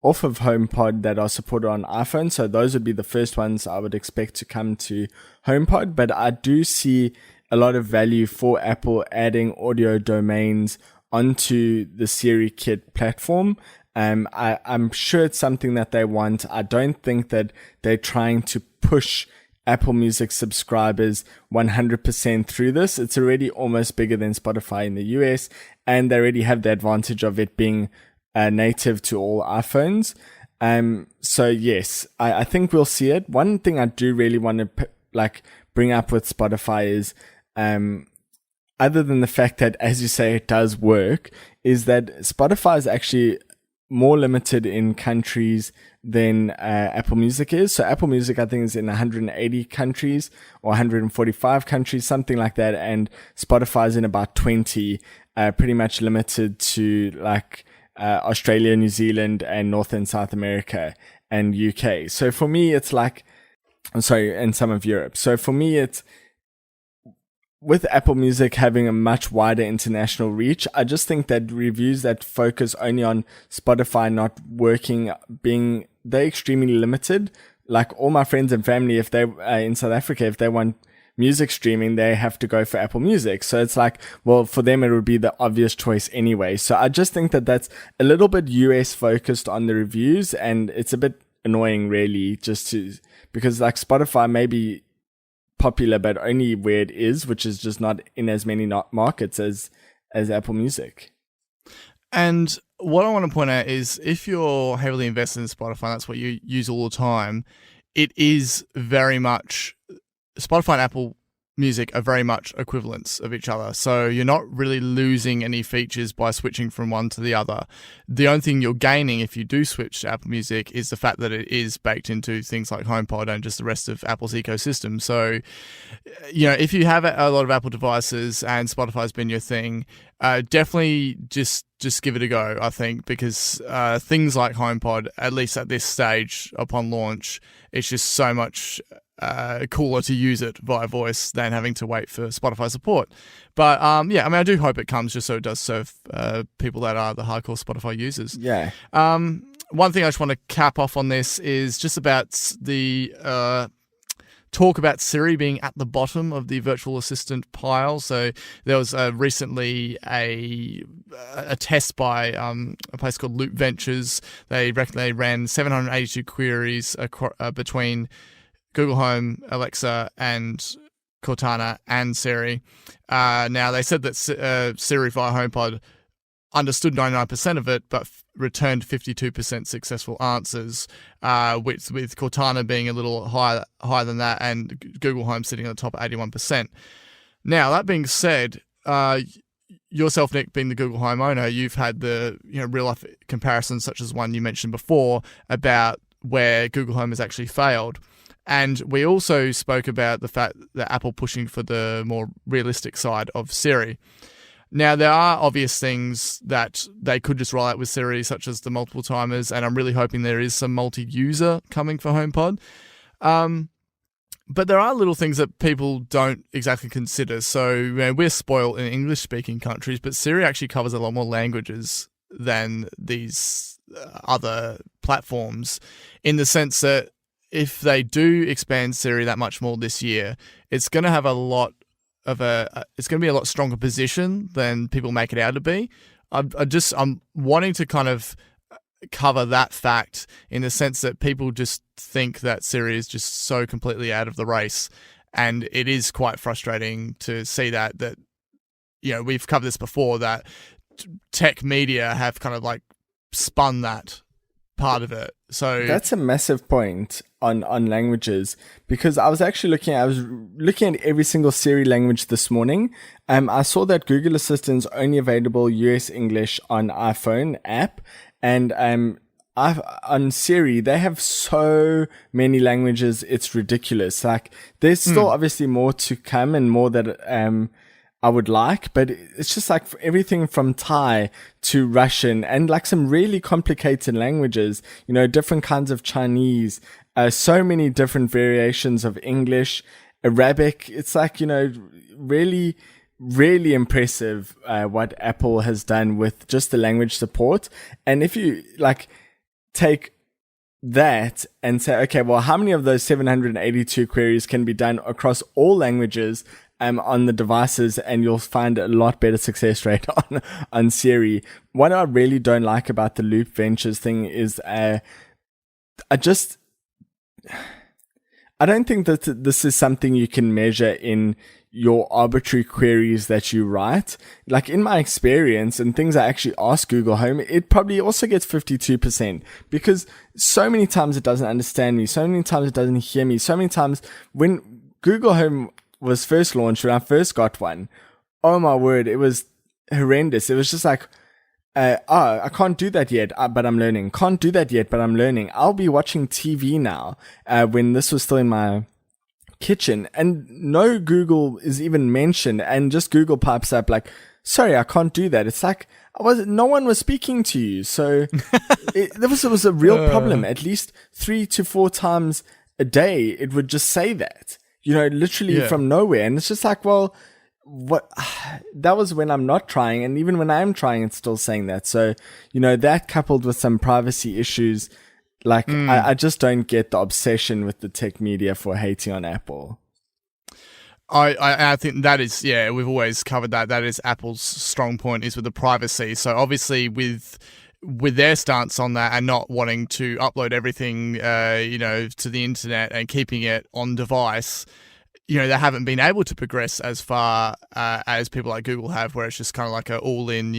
off of HomePod that are supported on iPhone. So those would be the first ones I would expect to come to HomePod. But I do see a lot of value for Apple adding audio domains onto the Siri Kit platform. I'm sure it's something that they want. I don't think that they're trying to push Apple Music subscribers 100% through this. It's already almost bigger than Spotify in the US, and they already have the advantage of it being native to all iPhones. So yes, I think we'll see it. One thing I do really want to bring up with Spotify is, other than the fact that, as you say, it does work, is that Spotify is actually more limited in countries than Apple Music is. So Apple Music, I think, is in 180 countries or 145 countries, something like that. And Spotify is in about 20, pretty much limited to Australia, New Zealand, and North and South America and UK. So for me, it's and some of Europe. So for me, it's, with Apple Music having a much wider international reach, I just think that reviews that focus only on Spotify not working, they're extremely limited. Like all my friends and family, if they in South Africa, if they want music streaming, they have to go for Apple Music. So it's well, for them, it would be the obvious choice anyway. So I just think that that's a little bit US focused on the reviews, and it's a bit annoying really, because Spotify may be popular, but only where it is, which is just not in as many markets as Apple Music. And what I want to point out is, if you're heavily invested in Spotify, that's what you use all the time, it is very much, Spotify and Apple Music are very much equivalents of each other. So you're not really losing any features by switching from one to the other. The only thing you're gaining if you do switch to Apple Music is the fact that it is baked into things like HomePod and just the rest of Apple's ecosystem. So, if you have a lot of Apple devices and Spotify's been your thing, definitely just give it a go, I think, because things like HomePod, at least at this stage upon launch, it's just so much cooler to use it via voice than having to wait for Spotify support. But I do hope it comes, just so it does serve people that are the hardcore Spotify users. Yeah. One thing I just want to cap off on this is just about the talk about Siri being at the bottom of the virtual assistant pile. So there was recently a test by a place called Loop Ventures. They reckon they ran 782 queries between Google Home, Alexa, and Cortana and Siri. Now, they said that Siri via HomePod understood 99% of it, but returned 52% successful answers, with Cortana being a little higher than that, and Google Home sitting at the top at 81%. Now, that being said, yourself, Nick, being the Google Home owner, you've had the real-life comparisons, such as one you mentioned before, about where Google Home has actually failed. And we also spoke about the fact that Apple pushing for the more realistic side of Siri. Now, there are obvious things that they could just roll out with Siri, such as the multiple timers, and I'm really hoping there is some multi-user coming for HomePod. But there are little things that people don't exactly consider. So we're spoiled in English-speaking countries, but Siri actually covers a lot more languages than these other platforms, in the sense that if they do expand Siri that much more this year, it's going to have it's going to be a lot stronger position than people make it out to be. I'm wanting to kind of cover that fact in the sense that people just think that Siri is just so completely out of the race, and it is quite frustrating to see that we've covered this before, that tech media have kind of like spun that part of it. So that's a massive point on languages, because I was looking at every single Siri language this morning. I saw that Google Assistant is only available US English on iPhone app, and on Siri they have so many languages, it's ridiculous. Like, there's still obviously more to come and more that I would like, but it's just like everything from Thai to Russian and like some really complicated languages, different kinds of Chinese, so many different variations of English, Arabic. It's like, really, really impressive what Apple has done with just the language support. And if you like take that and say, okay, well, how many of those 782 queries can be done across all languages on the devices, and you'll find a lot better success rate on Siri. What I really don't like about the Loop Ventures thing is I don't think that this is something you can measure in your arbitrary queries that you write. Like, in my experience and things I actually ask Google Home, it probably also gets 52%, because so many times it doesn't understand me, so many times it doesn't hear me, so many times when Google Home was first launched, when I first got one, oh my word, it was horrendous. It was just like, I can't do that yet, but I'm learning. Can't do that yet, but I'm learning. I'll be watching TV now, when this was still in my kitchen, and no Google is even mentioned, and just Google pipes up like, sorry, I can't do that. It's like, no one was speaking to you. So it was a real problem. At least 3 to 4 times a day, it would just say that. Literally from nowhere. And it's just like, well, what? That was when I'm not trying. And even when I'm trying, it's still saying that. So, that coupled with some privacy issues, like, I just don't get the obsession with the tech media for hating on Apple. I think that is, we've always covered that. That is Apple's strong point, is with the privacy. So obviously with their stance on that and not wanting to upload everything, to the internet and keeping it on device, they haven't been able to progress as far as people like Google have, where it's just kind of like a all-in,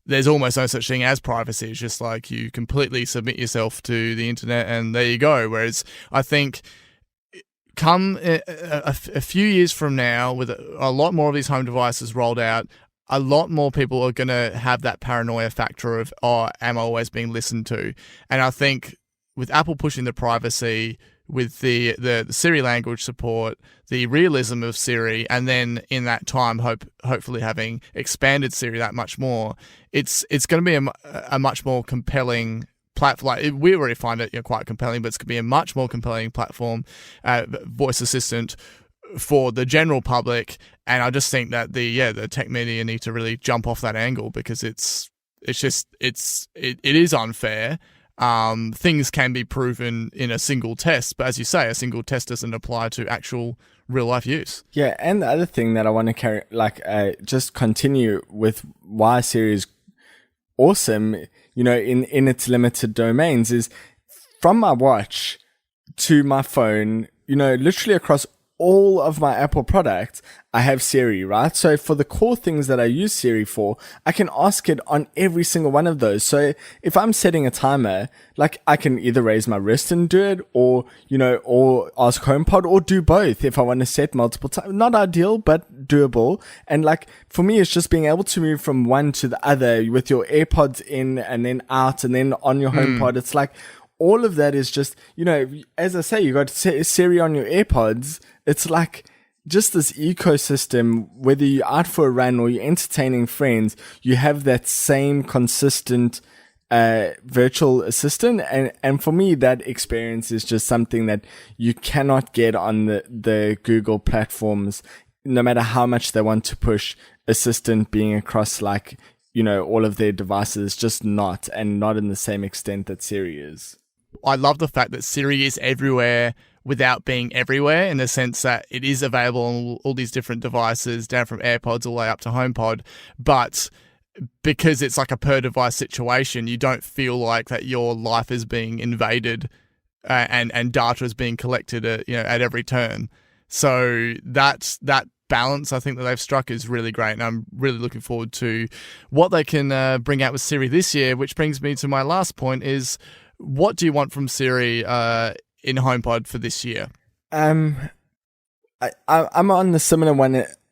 there's almost no such thing as privacy. It's just like you completely submit yourself to the internet and there you go. Whereas I think come a few years from now, with a lot more of these home devices rolled out, a lot more people are going to have that paranoia factor of, am I always being listened to? And I think with Apple pushing the privacy, with the Siri language support, the realism of Siri, and then in that time, hopefully having expanded Siri that much more, it's going to be a much more compelling platform. Like, we already find it quite compelling, but it's going to be a much more compelling platform, voice assistant for the general public. And I just think that the tech media need to really jump off that angle, because it is unfair. Things can be proven in a single test, but as you say, a single test doesn't apply to actual real life use. Yeah, and the other thing that I want to just continue with why Siri is awesome, in its limited domains, is from my watch to my phone, literally across all of my Apple products, I have Siri, right? So for the core things that I use Siri for, I can ask it on every single one of those. So if I'm setting a timer, like, I can either raise my wrist and do it, or, or ask HomePod, or do both if I want to set multiple times. Not ideal, but doable. And like, for me, it's just being able to move from one to the other with your AirPods in and then out and then on your HomePod. It's like, all of that is just, as I say, you got Siri on your AirPods. It's like just this ecosystem, whether you're out for a run or you're entertaining friends, you have that same consistent virtual assistant. And for me, that experience is just something that you cannot get on the Google platforms, no matter how much they want to push Assistant being across, like, all of their devices, just not in the same extent that Siri is. I love the fact that Siri is everywhere without being everywhere, in the sense that it is available on all these different devices, down from AirPods all the way up to HomePod. But because it's like a per device situation, you don't feel like that your life is being invaded and data is being collected at every turn. So that balance I think that they've struck is really great, and I'm really looking forward to what they can bring out with Siri this year. Which brings me to my last point: is what do you want from Siri in HomePod for this year? I'm on the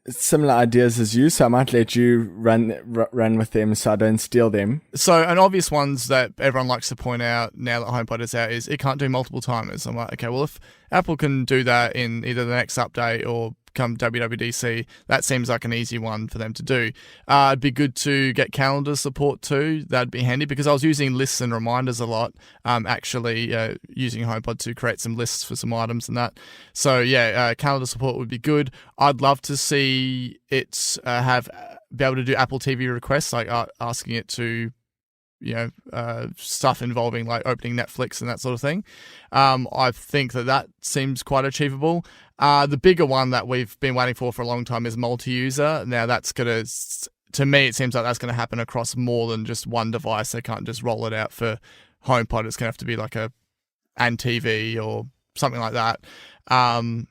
similar ideas as you, so I might let you run with them so I don't steal them. So an obvious ones that everyone likes to point out now that HomePod is out is it can't do multiple timers. I'm like, okay, well, if Apple can do that in either the next update or come WWDC, that seems like an easy one for them to do. It'd be good to get calendar support too. That'd be handy, because I was using lists and reminders a lot, using HomePod to create some lists for some items and that. So calendar support would be good. I'd love to see it be able to do Apple TV requests, like asking it to stuff involving like opening Netflix and that sort of thing. I think that seems quite achievable. The bigger one that we've been waiting for a long time is multi-user. Now that's to me, it seems like that's going to happen across more than just one device. They can't just roll it out for HomePod. It's going to have to be like and TV or something like that. And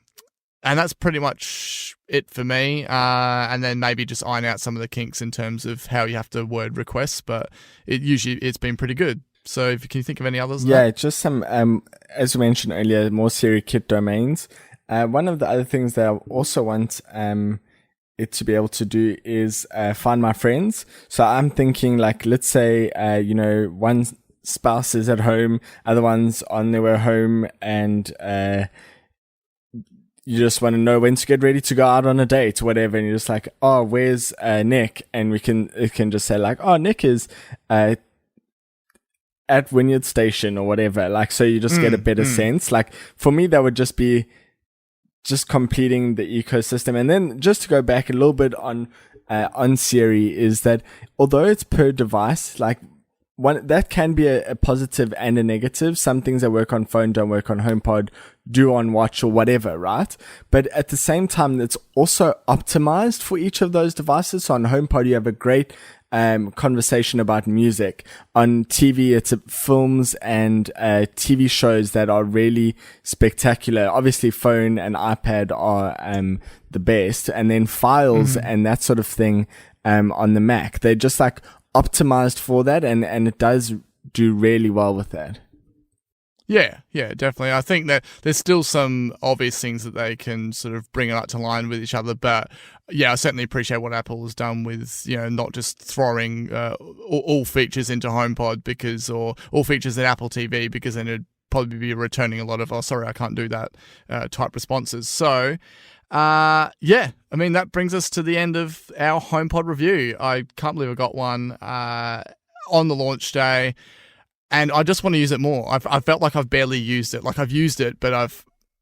that's pretty much it for me. And then maybe just iron out some of the kinks in terms of how you have to word requests, but it's been pretty good. So can you think of any others? Yeah, just some, as we mentioned earlier, more Siri kit domains. One of the other things that I also want it to be able to do is find my friends. So I'm thinking, like, let's say, one spouse is at home, other one's on their way home, and you just want to know when to get ready to go out on a date or whatever, and you're just like, oh, where's Nick? And it can just say like, oh, Nick is at Wynyard Station or whatever. Like, so you just get a better sense. Like, for me, that would just be just completing the ecosystem. And then just to go back a little bit on Siri, is that although it's per device, like that can be a positive and a negative. Some things that work on phone don't work on HomePod, do on watch or whatever, right? But at the same time, it's also optimized for each of those devices. So on HomePod, you have a great conversation about music. On TV, it's films and TV shows that are really spectacular. Obviously, phone and iPad are the best, and then files and that sort of thing on the Mac. They're just like optimized for that, and it does do really well with that. Yeah, definitely. I think that there's still some obvious things that they can sort of bring up to line with each other, but yeah, I certainly appreciate what Apple has done with, not just throwing all features into HomePod or all features in Apple TV, because then it'd probably be returning a lot of, oh, sorry, I can't do that type responses. So, that brings us to the end of our HomePod review. I can't believe I got one on the launch day. And I just want to use it more. I felt like I've barely used it. Like, I've used it, but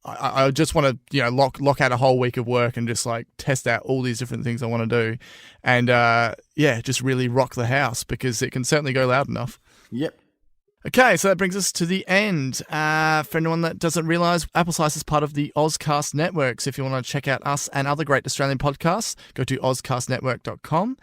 I just want to, lock out a whole week of work and just like test out all these different things I want to do. And just really rock the house, because it can certainly go loud enough. Yep. Okay, so that brings us to the end. For anyone that doesn't realise, Apple Slice is part of the Ozcast Network. So if you want to check out us and other great Australian podcasts, go to ozcastnetwork.com.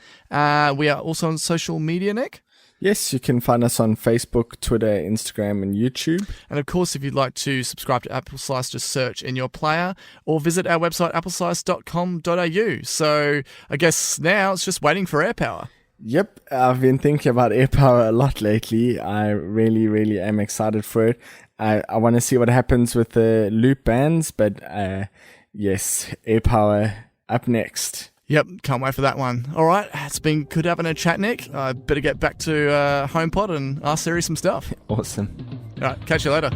We are also on social media, Nick. Yes, you can find us on Facebook, Twitter, Instagram, and YouTube. And of course, if you'd like to subscribe to Apple Slice, just search in your player or visit our website, appleslice.com.au. So I guess now it's just waiting for AirPower. Yep, I've been thinking about AirPower a lot lately. I really, really am excited for it. I want to see what happens with the loop bands, but yes, AirPower up next. Yep, can't wait for that one. All right, it's been good having a chat, Nick. I better get back to HomePod and ask Siri some stuff. Awesome. All right, catch you later.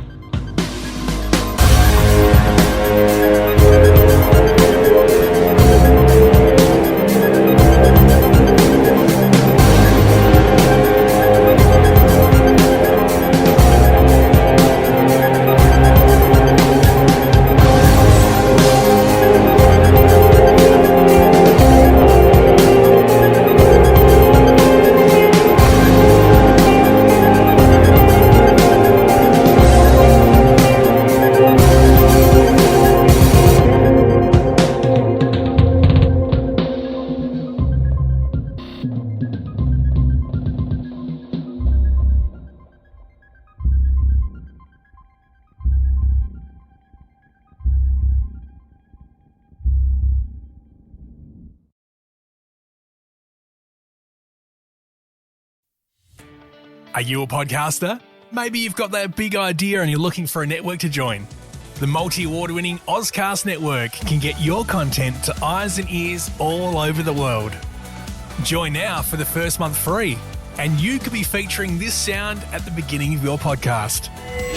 Are you a podcaster? Maybe you've got that big idea and you're looking for a network to join. The multi-award-winning Ozcast Network can get your content to eyes and ears all over the world. Join now for the first month free, and you could be featuring this sound at the beginning of your podcast.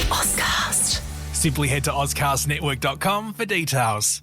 Ozcast. Simply head to ozcastnetwork.com for details.